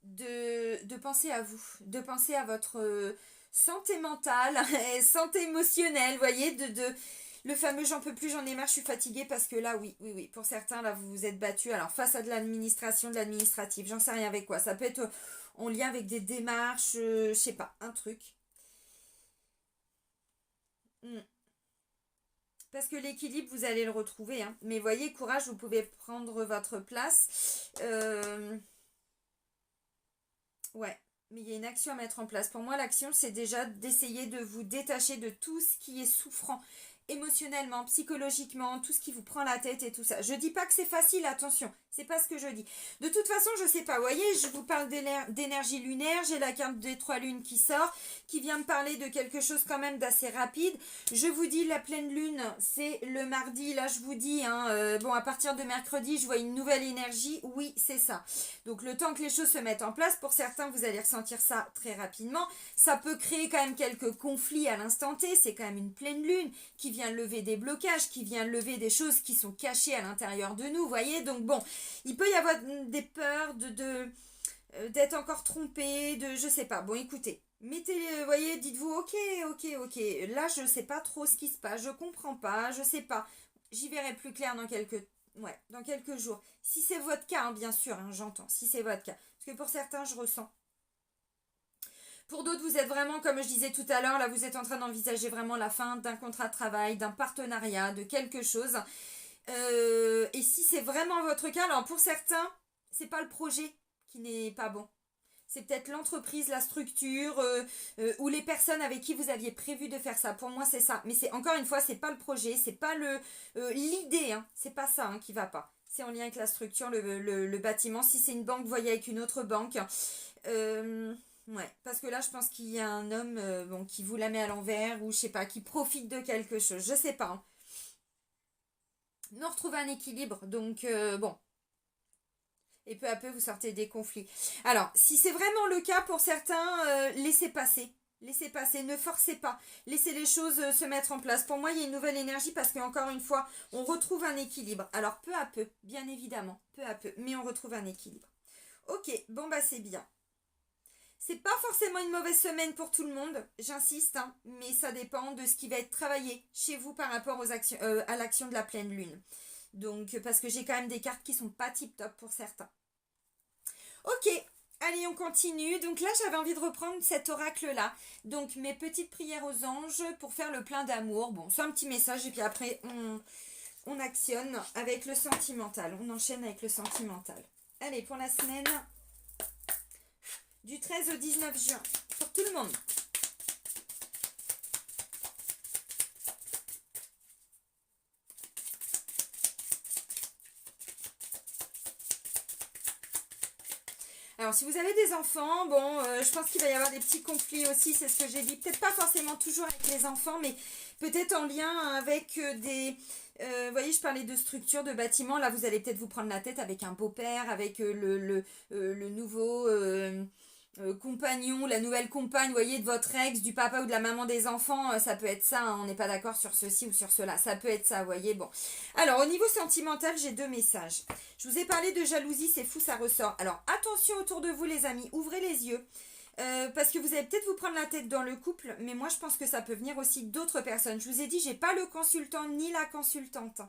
de penser à vous, de penser à votre santé mentale et santé émotionnelle, vous voyez, le fameux j'en peux plus, j'en ai marre, je suis fatiguée parce que là, oui, oui, oui, pour certains, là, vous vous êtes battu, alors face à de l'administration, de l'administratif, j'en sais rien avec quoi, ça peut être en lien avec des démarches, je sais pas, un truc. Hmm. Parce que l'équilibre, vous allez le retrouver. Hein. Mais voyez, courage, vous pouvez prendre votre place. Ouais. mais il y a une action à mettre en place. Pour moi, l'action, c'est déjà d'essayer de vous détacher de tout ce qui est souffrant émotionnellement, psychologiquement, tout ce qui vous prend la tête et tout ça. Je dis pas que c'est facile, attention, c'est pas ce que je dis. De toute façon, je sais pas, vous voyez, je vous parle d'énergie lunaire, j'ai la carte des 3 lunes qui sort, qui vient me parler de quelque chose quand même d'assez rapide. Je vous dis, la pleine lune, c'est le mardi, là je vous dis, hein, bon, à partir de mercredi, je vois une nouvelle énergie, oui, c'est ça. Donc le temps que les choses se mettent en place, pour certains, vous allez ressentir ça très rapidement. Ça peut créer quand même quelques conflits à l'instant T, c'est quand même une pleine lune qui vient lever des blocages, qui vient lever des choses qui sont cachées à l'intérieur de nous, vous voyez. Donc bon, il peut y avoir des peurs d'être encore trompé, je sais pas. Bon, écoutez, mettez, vous voyez, dites-vous, ok, là je sais pas trop ce qui se passe, je comprends pas, je sais pas. J'y verrai plus clair dans quelques jours. Si c'est votre cas, hein, bien sûr, hein, j'entends, si c'est votre cas. Parce que pour certains, je ressens. Pour d'autres, vous êtes vraiment, comme je disais tout à l'heure, là, vous êtes en train d'envisager vraiment la fin d'un contrat de travail, d'un partenariat, de quelque chose. Et si c'est vraiment votre cas, alors pour certains, c'est pas le projet qui n'est pas bon. C'est peut-être l'entreprise, la structure, ou les personnes avec qui vous aviez prévu de faire ça. Pour moi, c'est ça. Mais c'est encore une fois, c'est pas le projet, c'est pas l'idée, hein. C'est pas ça hein, qui va pas. C'est en lien avec la structure, le bâtiment. Si c'est une banque, vous voyez avec une autre banque. Ouais, parce que là, je pense qu'il y a un homme bon, qui vous la met à l'envers, ou je sais pas, qui profite de quelque chose. Je sais pas. Hein. Non, retrouver un équilibre. Donc, bon. Et peu à peu, vous sortez des conflits. Alors, si c'est vraiment le cas pour certains, laissez passer. Laissez passer, ne forcez pas. Laissez les choses se mettre en place. Pour moi, il y a une nouvelle énergie parce qu'encore une fois, on retrouve un équilibre. Alors, peu à peu, bien évidemment, peu à peu, mais on retrouve un équilibre. Ok, bon bah c'est bien. C'est pas forcément une mauvaise semaine pour tout le monde, j'insiste, hein, mais ça dépend de ce qui va être travaillé chez vous par rapport aux actions, à l'action de la pleine lune. Donc, parce que j'ai quand même des cartes qui sont pas tip top pour certains. Ok, allez, on continue. Donc là, j'avais envie de reprendre cet oracle-là. Donc, mes petites prières aux anges pour faire le plein d'amour. Bon, c'est un petit message et puis après, on actionne avec le sentimental. On enchaîne avec le sentimental. Allez, pour la semaine du 13 au 19 juin, pour tout le monde. Alors, si vous avez des enfants, bon, je pense qu'il va y avoir des petits conflits aussi, c'est ce que j'ai dit. Peut-être pas forcément toujours avec les enfants, mais peut-être en lien avec des... vous voyez, je parlais de structure, de bâtiment. Là, vous allez peut-être vous prendre la tête avec un beau-père, avec le nouveau... compagnon, la nouvelle compagne, vous voyez, de votre ex, du papa ou de la maman des enfants, ça peut être ça, hein, on n'est pas d'accord sur ceci ou sur cela, ça peut être ça, vous voyez, bon. Alors, au niveau sentimental, j'ai 2 messages. Je vous ai parlé de jalousie, c'est fou, ça ressort. Alors, attention autour de vous, les amis, ouvrez les yeux. Parce que vous allez peut-être vous prendre la tête dans le couple, mais moi je pense que ça peut venir aussi d'autres personnes. Je vous ai dit, j'ai pas le consultant ni la consultante.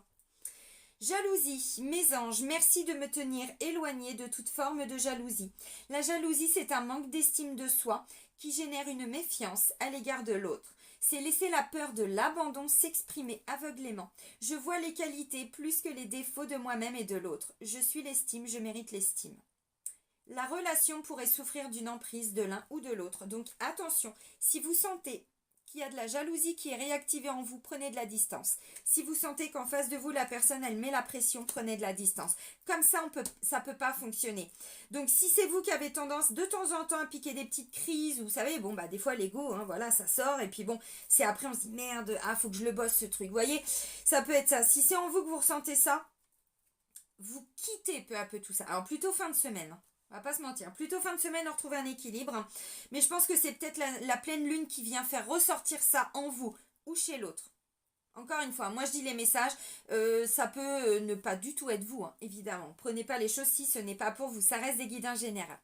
Jalousie, mes anges, merci de me tenir éloignée de toute forme de jalousie. La jalousie, c'est un manque d'estime de soi qui génère une méfiance à l'égard de l'autre. C'est laisser la peur de l'abandon s'exprimer aveuglément. Je vois les qualités plus que les défauts de moi-même et de l'autre. Je suis l'estime, je mérite l'estime. La relation pourrait souffrir d'une emprise de l'un ou de l'autre. Donc attention, si vous sentez qu'il y a de la jalousie qui est réactivée en vous, prenez de la distance. Si vous sentez qu'en face de vous, la personne, elle met la pression, prenez de la distance. Comme ça, ça peut pas fonctionner. Donc, si c'est vous qui avez tendance de temps en temps à piquer des petites crises, vous savez, bon, bah, des fois, l'ego, hein, voilà, ça sort, et puis bon, c'est après, on se dit, merde, faut que je le bosse, ce truc. Vous voyez, ça peut être ça. Si c'est en vous que vous ressentez ça, vous quittez peu à peu tout ça. Alors, plutôt fin de semaine, hein. On va pas se mentir. Plutôt fin de semaine, on retrouve un équilibre. Mais je pense que c'est peut-être la pleine lune qui vient faire ressortir ça en vous ou chez l'autre. Encore une fois, moi je dis les messages, ça peut ne pas du tout être vous, hein, évidemment. Prenez pas les choses si ce n'est pas pour vous, ça reste des guides en général.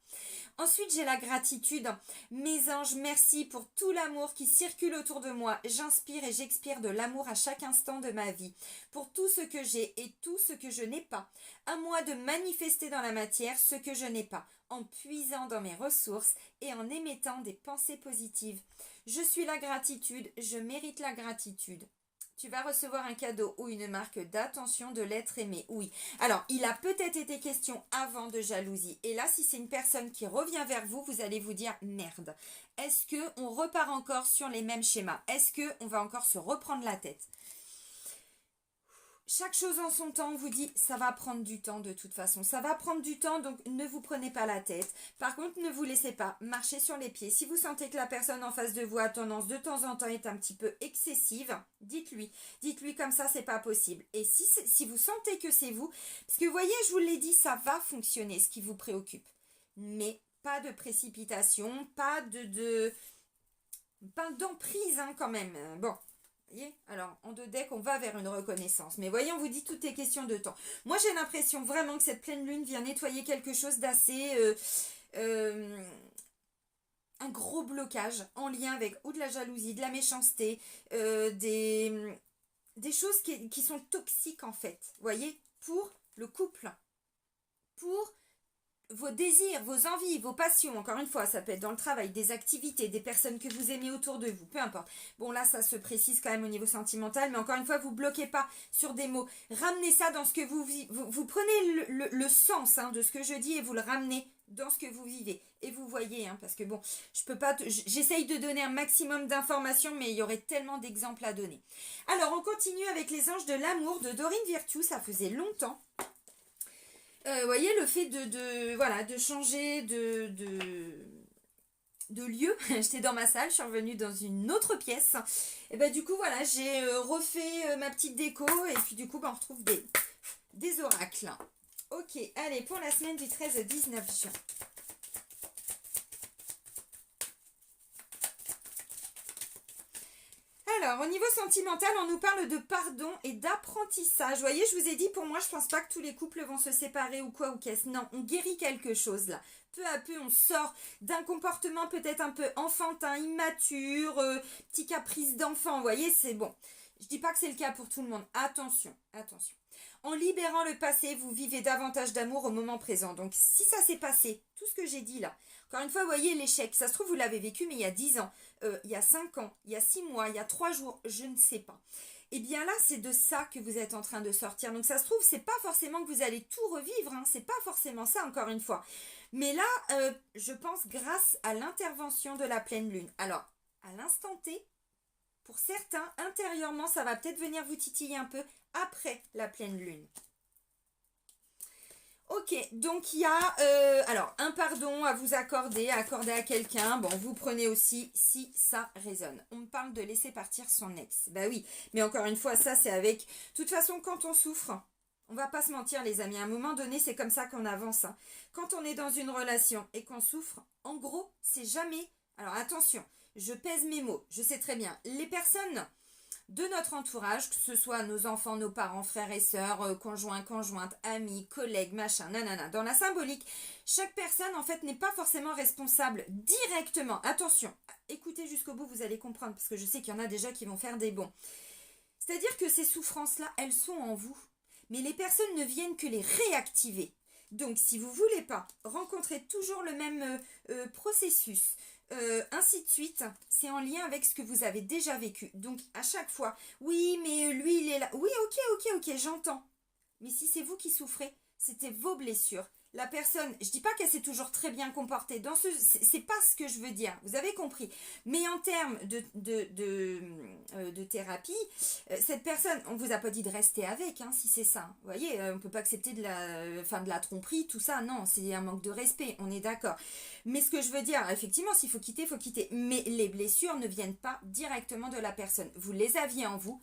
Ensuite, j'ai la gratitude. Mes anges, merci pour tout l'amour qui circule autour de moi. J'inspire et j'expire de l'amour à chaque instant de ma vie. Pour tout ce que j'ai et tout ce que je n'ai pas. À moi de manifester dans la matière ce que je n'ai pas, en puisant dans mes ressources et en émettant des pensées positives. Je suis la gratitude, je mérite la gratitude. Tu vas recevoir un cadeau ou une marque d'attention de l'être aimé. Oui. Alors, il a peut-être été question avant de jalousie. Et là, si c'est une personne qui revient vers vous, vous allez vous dire merde. Est-ce qu'on repart encore sur les mêmes schémas? Est-ce qu'on va encore se reprendre la tête? Chaque chose en son temps, on vous dit, ça va prendre du temps de toute façon. Ça va prendre du temps, donc ne vous prenez pas la tête. Par contre, ne vous laissez pas marcher sur les pieds. Si vous sentez que la personne en face de vous a tendance de temps en temps est un petit peu excessive, dites-lui. Dites-lui comme ça, c'est pas possible. Et si vous sentez que c'est vous, parce que vous voyez, je vous l'ai dit, ça va fonctionner, ce qui vous préoccupe. Mais pas de précipitation, pas d'emprise hein, quand même. Bon. Alors, en deux decks, on va vers une reconnaissance. Mais voyez, on vous dit tout est question de temps. Moi, j'ai l'impression vraiment que cette pleine lune vient nettoyer quelque chose d'assez... un gros blocage en lien avec ou de la jalousie, de la méchanceté, des choses qui sont toxiques en fait. Voyez, pour le couple, pour vos désirs, vos envies, vos passions, encore une fois, ça peut être dans le travail, des activités, des personnes que vous aimez autour de vous, peu importe. Bon, là, ça se précise quand même au niveau sentimental, mais encore une fois, vous bloquez pas sur des mots. Ramenez ça dans ce que vous prenez le sens hein, de ce que je dis et vous le ramenez dans ce que vous vivez. Et vous voyez, hein, parce que bon, je peux pas, j'essaye de donner un maximum d'informations, mais il y aurait tellement d'exemples à donner. Alors, on continue avec les anges de l'amour de Dorine Virtue, ça faisait longtemps. Voyez, le fait de changer de lieu. J'étais dans ma salle, je suis revenue dans une autre pièce. Et ben du coup, voilà, j'ai refait ma petite déco. Et puis du coup, on retrouve des oracles. Ok, allez, pour la semaine du 13 au 19 juin. Alors, au niveau sentimental, on nous parle de pardon et d'apprentissage. Vous voyez, je vous ai dit, pour moi, je pense pas que tous les couples vont se séparer ou quoi ou qu'est-ce. Non, on guérit quelque chose là. Peu à peu, on sort d'un comportement peut-être un peu enfantin, immature, petit caprice d'enfant. Vous voyez, c'est bon. Je dis pas que c'est le cas pour tout le monde. Attention, attention. En libérant le passé, vous vivez davantage d'amour au moment présent. Donc, si ça s'est passé, tout ce que j'ai dit là, encore une fois, vous voyez l'échec. Ça se trouve, vous l'avez vécu, mais il y a 10 ans, il y a 5 ans, il y a 6 mois, il y a 3 jours, je ne sais pas. Et bien là, c'est de ça que vous êtes en train de sortir. Donc, ça se trouve, c'est pas forcément que vous allez tout revivre. Hein, c'est pas forcément ça, encore une fois. Mais là, je pense grâce à l'intervention de la pleine lune. Alors, à l'instant T, pour certains, intérieurement, ça va peut-être venir vous titiller un peu après la pleine lune. Ok, donc il y a alors un pardon à vous accorder à quelqu'un. Bon, vous prenez aussi si ça résonne. On me parle de laisser partir son ex. Bah oui, mais encore une fois, ça c'est avec... De toute façon, quand on souffre, on va pas se mentir les amis, à un moment donné, c'est comme ça qu'on avance. Hein. Quand on est dans une relation et qu'on souffre, en gros, c'est jamais... Alors attention, je pèse mes mots, je sais très bien. Les personnes... de notre entourage, que ce soit nos enfants, nos parents, frères et sœurs, conjoints, conjointes, amis, collègues, machin, nanana. Dans la symbolique, chaque personne en fait n'est pas forcément responsable directement. Attention, écoutez jusqu'au bout, vous allez comprendre, parce que je sais qu'il y en a déjà qui vont faire des bons. C'est-à-dire que ces souffrances-là, elles sont en vous, mais les personnes ne viennent que les réactiver. Donc, si vous ne voulez pas rencontrer toujours le même processus, ainsi de suite, c'est en lien avec ce que vous avez déjà vécu. Donc, à chaque fois, oui, mais lui, il est là. Oui, ok, j'entends. Mais si c'est vous qui souffrez, c'était vos blessures. La personne, je dis pas qu'elle s'est toujours très bien comportée. C'est pas ce que je veux dire. Vous avez compris. Mais en termes de thérapie, cette personne, on vous a pas dit de rester avec, hein, si c'est ça. Vous voyez, on peut pas accepter de la tromperie, tout ça. Non, c'est un manque de respect. On est d'accord. Mais ce que je veux dire, effectivement, s'il faut quitter, il faut quitter. Mais les blessures ne viennent pas directement de la personne. Vous les aviez en vous.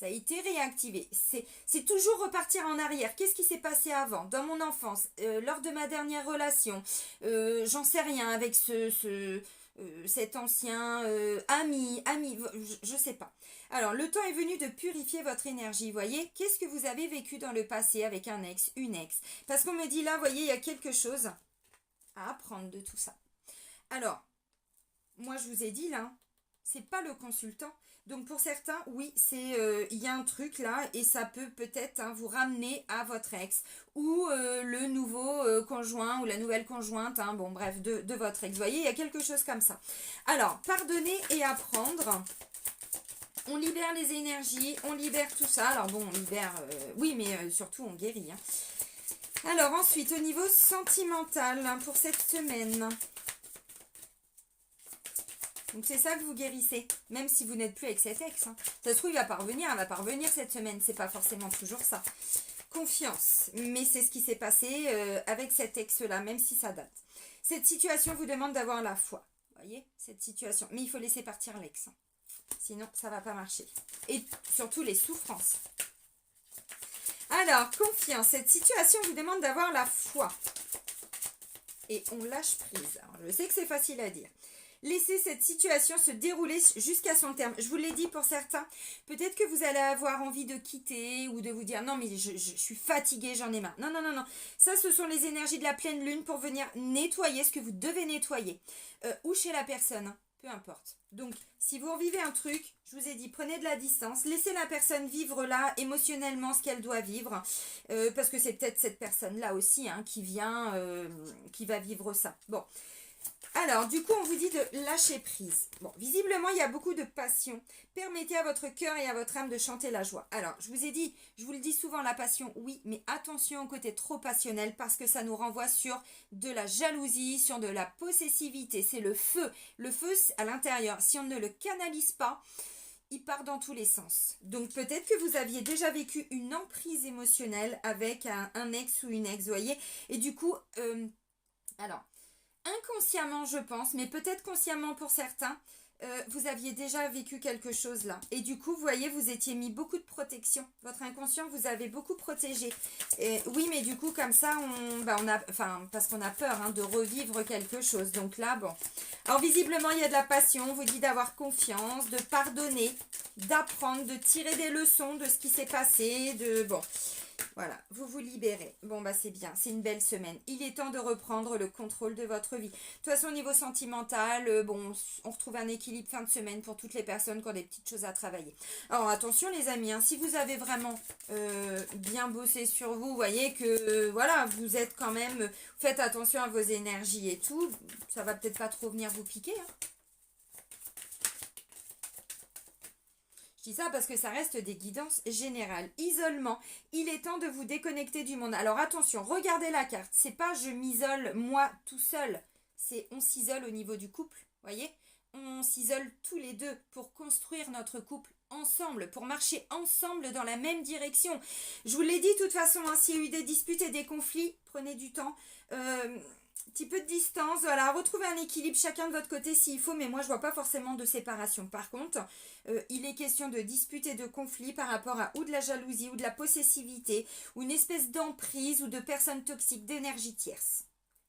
Ça a été réactivé. C'est toujours repartir en arrière. Qu'est-ce qui s'est passé avant, dans mon enfance, lors de ma dernière relation, j'en sais rien, avec cet ancien ami, je sais pas. Alors, le temps est venu de purifier votre énergie, voyez. Qu'est-ce que vous avez vécu dans le passé avec un ex, une ex? Parce qu'on me dit là, voyez, il y a quelque chose à apprendre de tout ça. Alors, moi je vous ai dit là, c'est pas le consultant. Donc pour certains, oui, il y a un truc là et ça peut peut-être vous ramener à votre ex ou le nouveau conjoint ou la nouvelle conjointe, bon bref, de votre ex. Vous voyez, il y a quelque chose comme ça. Alors, pardonner et apprendre. On libère les énergies, on libère tout ça. Alors bon, on libère, oui, mais surtout on guérit. Hein. Alors ensuite, au niveau sentimental, hein, pour cette semaine. Donc c'est ça que vous guérissez, même si vous n'êtes plus avec cet ex. Hein. Ça se trouve, il va pas revenir, elle va pas revenir cette semaine. C'est pas forcément toujours ça. Confiance, mais c'est ce qui s'est passé avec cet ex-là, même si ça date. Cette situation vous demande d'avoir la foi. Vous voyez, cette situation. Mais il faut laisser partir l'ex. Hein. Sinon, ça va pas marcher. Et surtout les souffrances. Alors, confiance. Cette situation vous demande d'avoir la foi. Et on lâche prise. Alors, je sais que c'est facile à dire. Laissez cette situation se dérouler jusqu'à son terme. Je vous l'ai dit pour certains, peut-être que vous allez avoir envie de quitter ou de vous dire non mais je suis fatiguée, j'en ai marre. Non, non, non, non. Ça, ce sont les énergies de la pleine lune pour venir nettoyer ce que vous devez nettoyer. Ou chez la personne, hein, peu importe. Donc, si vous revivez un truc, je vous ai dit, prenez de la distance, laissez la personne vivre là, émotionnellement, ce qu'elle doit vivre, parce que c'est peut-être cette personne-là aussi hein, qui va vivre ça. Bon. Alors, du coup, on vous dit de lâcher prise. Bon, visiblement, il y a beaucoup de passion. Permettez à votre cœur et à votre âme de chanter la joie. Alors, je vous ai dit, je vous le dis souvent, la passion, oui, mais attention au côté trop passionnel parce que ça nous renvoie sur de la jalousie, sur de la possessivité. C'est le feu. Le feu, c'est à l'intérieur. Si on ne le canalise pas, il part dans tous les sens. Donc, peut-être que vous aviez déjà vécu une emprise émotionnelle avec un ex ou une ex, vous voyez. Et du coup, alors... inconsciemment, je pense, mais peut-être consciemment pour certains, vous aviez déjà vécu quelque chose là. Et du coup, vous voyez, vous étiez mis beaucoup de protection. Votre inconscient vous avez beaucoup protégé. Et, oui, mais du coup, comme ça, parce qu'on a peur hein, de revivre quelque chose. Donc là, bon. Alors, visiblement, il y a de la passion. On vous dit d'avoir confiance, de pardonner, d'apprendre, de tirer des leçons de ce qui s'est passé. Bon. Voilà, vous vous libérez. Bon, bah c'est bien, c'est une belle semaine. Il est temps de reprendre le contrôle de votre vie. De toute façon, au niveau sentimental, bon, on retrouve un équilibre fin de semaine pour toutes les personnes qui ont des petites choses à travailler. Alors, attention les amis, hein, si vous avez vraiment bien bossé sur vous, vous voyez que, voilà, vous êtes quand même... Faites attention à vos énergies et tout. Ça va peut-être pas trop venir vous piquer, hein. Je dis ça parce que ça reste des guidances générales. Isolement, il est temps de vous déconnecter du monde. Alors attention, regardez la carte. C'est pas je m'isole moi tout seul. C'est on s'isole au niveau du couple. Voyez, on s'isole tous les deux pour construire notre couple ensemble, pour marcher ensemble dans la même direction. Je vous l'ai dit de toute façon, hein, s'il y a eu des disputes et des conflits, prenez du temps. Petit peu de distance, voilà, retrouvez un équilibre chacun de votre côté s'il faut, mais moi je vois pas forcément de séparation. Par contre, il est question de disputes et de conflits par rapport à ou de la jalousie ou de la possessivité ou une espèce d'emprise ou de personnes toxiques, d'énergie tierce.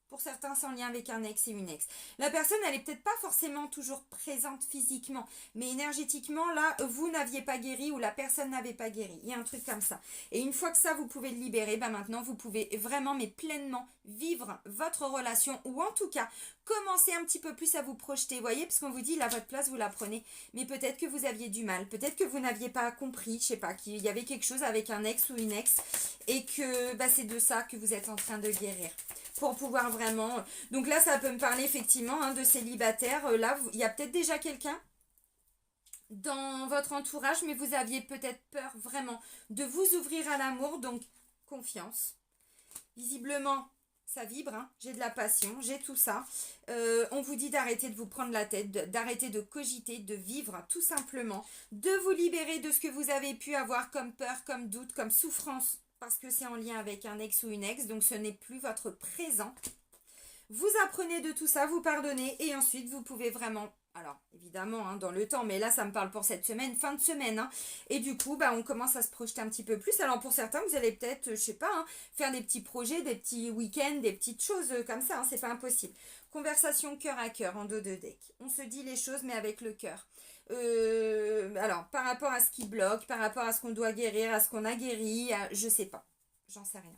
Pour certains, c'est en lien avec un ex et une ex. La personne, elle est peut-être pas forcément toujours présente physiquement, mais énergétiquement, là, vous n'aviez pas guéri ou la personne n'avait pas guéri. Il y a un truc comme ça. Et une fois que ça, vous pouvez le libérer, ben maintenant, vous pouvez vraiment, mais pleinement, vivre votre relation ou en tout cas, commencer un petit peu plus à vous projeter. Vous voyez, parce qu'on vous dit, là, votre place, vous la prenez. Mais peut-être que vous aviez du mal. Peut-être que vous n'aviez pas compris, je sais pas, qu'il y avait quelque chose avec un ex ou une ex et que bah, c'est de ça que vous êtes en train de guérir. Pour pouvoir vraiment... Donc là, ça peut me parler effectivement hein, de célibataires. Là, il y a peut-être déjà quelqu'un dans votre entourage, mais vous aviez peut-être peur vraiment de vous ouvrir à l'amour. Donc, confiance. Visiblement, ça vibre. Hein. J'ai de la passion, j'ai tout ça. On vous dit d'arrêter de vous prendre la tête, d'arrêter de cogiter, de vivre tout simplement. De vous libérer de ce que vous avez pu avoir comme peur, comme doute, comme souffrance. Parce que c'est en lien avec un ex ou une ex, donc ce n'est plus votre présent. Vous apprenez de tout ça, vous pardonnez, et ensuite vous pouvez vraiment, alors évidemment hein, dans le temps, mais là ça me parle pour cette semaine, fin de semaine, hein, et du coup bah, on commence à se projeter un petit peu plus. Alors pour certains vous allez peut-être, je sais pas, hein, faire des petits projets, des petits week-ends, des petites choses comme ça, hein, c'est pas impossible. Conversation cœur à cœur en dos de deck. On se dit les choses mais avec le cœur. Alors, par rapport à ce qui bloque, par rapport à ce qu'on doit guérir, à ce qu'on a guéri, je sais pas, j'en sais rien.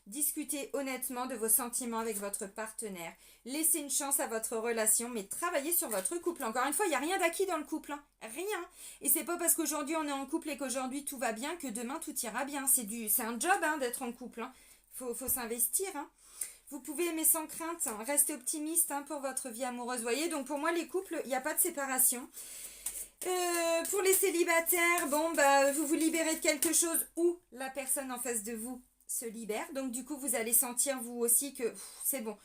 Discutez honnêtement de vos sentiments avec votre partenaire. Laissez une chance à votre relation, mais travaillez sur votre couple. Encore une fois, il n'y a rien d'acquis dans le couple, hein. Rien. Et c'est pas parce qu'aujourd'hui on est en couple et qu'aujourd'hui tout va bien que demain tout ira bien. C'est un job hein, d'être en couple. Hein. Faut s'investir. Hein. Vous pouvez aimer sans crainte, hein. Restez optimiste hein, pour votre vie amoureuse. Voyez, donc pour moi les couples, il n'y a pas de séparation. Pour les célibataires, bon, bah, vous vous libérez de quelque chose ou la personne en face de vous se libère. Donc, du coup, vous allez sentir, vous aussi, que c'est bon.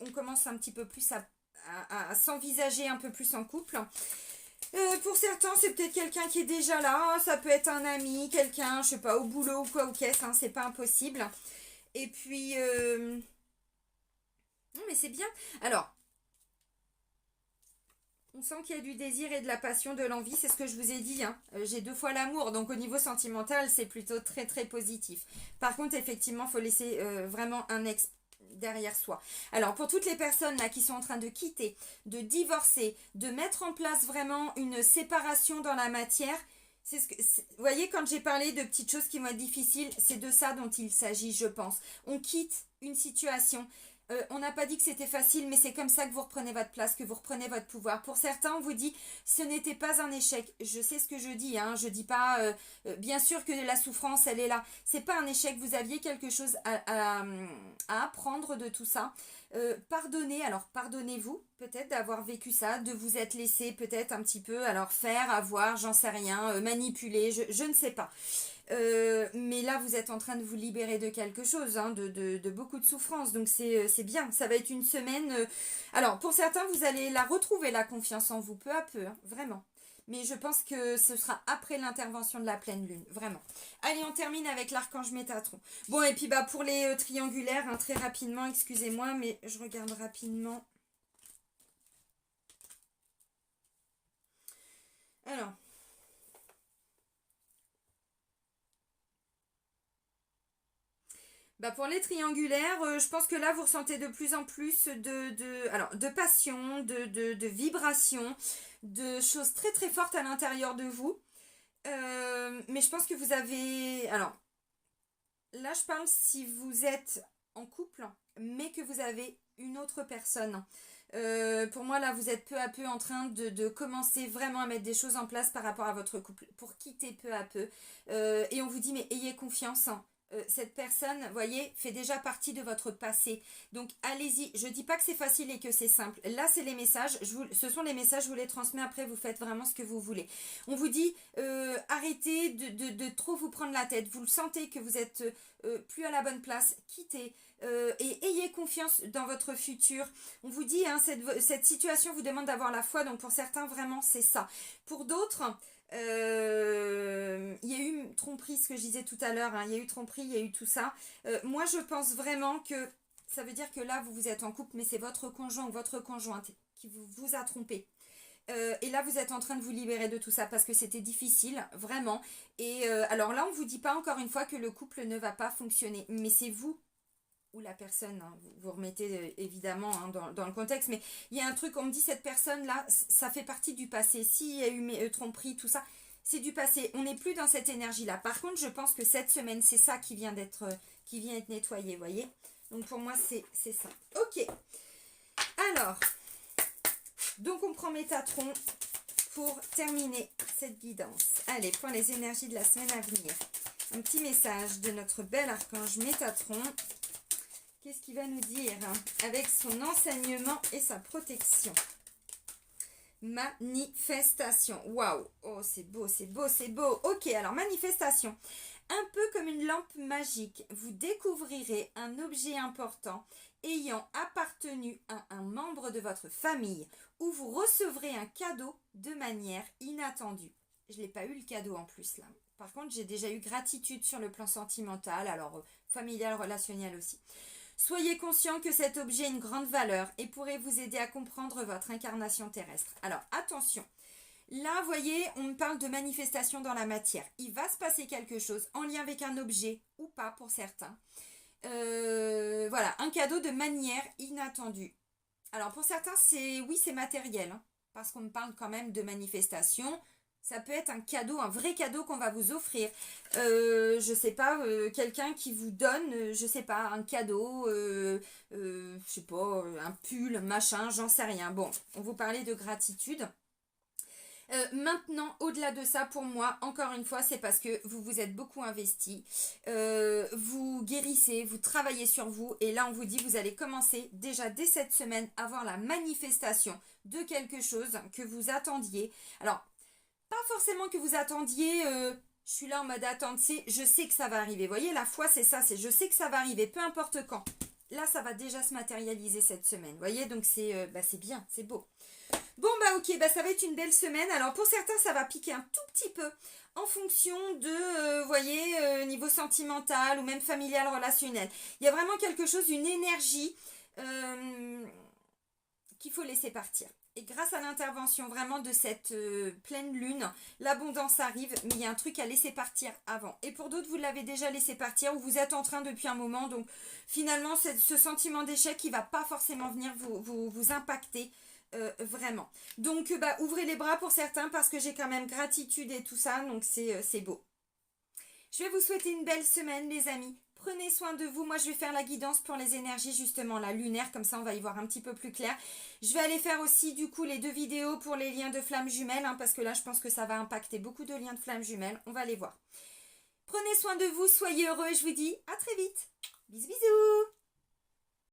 On commence un petit peu plus à s'envisager un peu plus en couple. Pour certains, c'est peut-être quelqu'un qui est déjà là. Ça peut être un ami, quelqu'un, je sais pas, au boulot ou quoi, ou qu'est-ce, hein, c'est pas impossible. Et puis, non, mais c'est bien. Alors, on sent qu'il y a du désir et de la passion, de l'envie, c'est ce que je vous ai dit, hein. J'ai 2 fois l'amour, donc au niveau sentimental, c'est plutôt très très positif. Par contre, effectivement, il faut laisser vraiment un ex derrière soi. Alors, pour toutes les personnes là qui sont en train de quitter, de divorcer, de mettre en place vraiment une séparation dans la matière, vous voyez, quand j'ai parlé de petites choses qui vont être difficiles, c'est de ça dont il s'agit, je pense. On quitte une situation. On n'a pas dit que c'était facile, mais c'est comme ça que vous reprenez votre place, que vous reprenez votre pouvoir. Pour certains, on vous dit, ce n'était pas un échec. Je sais ce que je dis, hein. Je dis pas, bien sûr que la souffrance, elle est là. C'est pas un échec. Vous aviez quelque chose à apprendre de tout ça. Pardonnez, alors pardonnez-vous peut-être d'avoir vécu ça, de vous être laissé peut-être un petit peu, alors faire, avoir, j'en sais rien, manipuler, je ne sais pas. Mais là, vous êtes en train de vous libérer de quelque chose, hein, de beaucoup de souffrance. Donc, c'est bien. Ça va être une semaine. Alors, pour certains, vous allez la retrouver, la confiance en vous, peu à peu, hein, vraiment. Mais je pense que ce sera après l'intervention de la pleine lune, vraiment. Allez, on termine avec l'archange Métatron. Bon, et puis bah pour les triangulaires, hein, très rapidement, excusez-moi, mais je regarde rapidement. Alors. Bah pour les triangulaires, je pense que là, vous ressentez de plus en plus de passion, de vibration, de choses très très fortes à l'intérieur de vous. Mais je pense que vous avez... Alors, là, je parle si vous êtes en couple, mais que vous avez une autre personne. Pour moi, là, vous êtes peu à peu en train de commencer vraiment à mettre des choses en place par rapport à votre couple pour quitter peu à peu. Et on vous dit, mais ayez confiance, hein. Cette personne, voyez, fait déjà partie de votre passé. Donc, allez-y. Je ne dis pas que c'est facile et que c'est simple. Là, c'est les messages. Ce sont les messages, je vous les transmets après. Vous faites vraiment ce que vous voulez. On vous dit, arrêtez de trop vous prendre la tête. Vous le sentez que vous êtes plus à la bonne place. Quittez. Et ayez confiance dans votre futur. On vous dit, hein, cette situation vous demande d'avoir la foi, donc pour certains, vraiment, c'est ça. Pour d'autres, il y a eu tromperie, ce que je disais tout à l'heure, hein, il y a eu tromperie, il y a eu tout ça. Moi, je pense vraiment que ça veut dire que là, vous êtes en couple, mais c'est votre conjoint ou votre conjointe qui vous a trompé. Et là, vous êtes en train de vous libérer de tout ça parce que c'était difficile, vraiment. Et alors là, on ne vous dit pas encore une fois que le couple ne va pas fonctionner, mais c'est vous ou la personne, hein, vous remettez évidemment, hein, dans le contexte, mais il y a un truc, on me dit cette personne-là, ça fait partie du passé. S'il y a eu tromperie, tout ça, c'est du passé. On n'est plus dans cette énergie-là. Par contre, je pense que cette semaine, c'est ça qui vient être nettoyé, voyez. Donc pour moi, c'est ça. Ok. Alors, donc on prend Métatron pour terminer cette guidance. Allez, pour les énergies de la semaine à venir. Un petit message de notre bel archange Métatron. Qu'est-ce qu'il va nous dire avec son enseignement et sa protection? Manifestation. Waouh. Oh, c'est beau, c'est beau, c'est beau. Ok, alors manifestation. Un peu comme une lampe magique, vous découvrirez un objet important ayant appartenu à un membre de votre famille ou vous recevrez un cadeau de manière inattendue. Je n'ai pas eu le cadeau en plus là. Par contre, j'ai déjà eu gratitude sur le plan sentimental, alors familial, relationnel aussi. Soyez conscient que cet objet a une grande valeur et pourrait vous aider à comprendre votre incarnation terrestre. Alors attention, là, vous voyez, on me parle de manifestation dans la matière. Il va se passer quelque chose en lien avec un objet ou pas pour certains. Voilà, un cadeau de manière inattendue. Alors pour certains, c'est matériel, hein, parce qu'on me parle quand même de manifestation. Ça peut être un cadeau, un vrai cadeau qu'on va vous offrir. Je sais pas, quelqu'un qui vous donne, je sais pas, un cadeau, je sais pas, un pull, machin, j'en sais rien. Bon, on vous parlait de gratitude. Maintenant, au-delà de ça, pour moi, encore une fois, c'est parce que vous vous êtes beaucoup investi. Vous guérissez, vous travaillez sur vous. Et là, on vous dit, vous allez commencer déjà dès cette semaine à voir la manifestation de quelque chose que vous attendiez. Alors, pas forcément que vous attendiez, je suis là en mode attente, c'est je sais que ça va arriver. Vous voyez, la foi, c'est ça, c'est je sais que ça va arriver, peu importe quand. Là, ça va déjà se matérialiser cette semaine. Vous voyez, donc c'est bien, c'est beau. Bon, bah ok, bah ça va être une belle semaine. Alors pour certains, ça va piquer un tout petit peu en fonction de, vous voyez, niveau sentimental ou même familial, relationnel. Il y a vraiment quelque chose, une énergie qu'il faut laisser partir. Et grâce à l'intervention vraiment de cette pleine lune, l'abondance arrive, mais il y a un truc à laisser partir avant. Et pour d'autres, vous l'avez déjà laissé partir ou vous êtes en train depuis un moment. Donc finalement, ce sentiment d'échec, il ne va pas forcément venir vous impacter. Vraiment. Donc ouvrez les bras pour certains parce que j'ai quand même gratitude et tout ça, donc c'est beau. Je vais vous souhaiter une belle semaine les amis. Prenez soin de vous. Moi, je vais faire la guidance pour les énergies, justement, la lunaire. Comme ça, on va y voir un petit peu plus clair. Je vais aller faire aussi, du coup, les 2 vidéos pour les liens de flammes jumelles. Parce que là, je pense que ça va impacter beaucoup de liens de flammes jumelles. On va les voir. Prenez soin de vous. Soyez heureux. Et je vous dis à très vite. Bisous, bisous.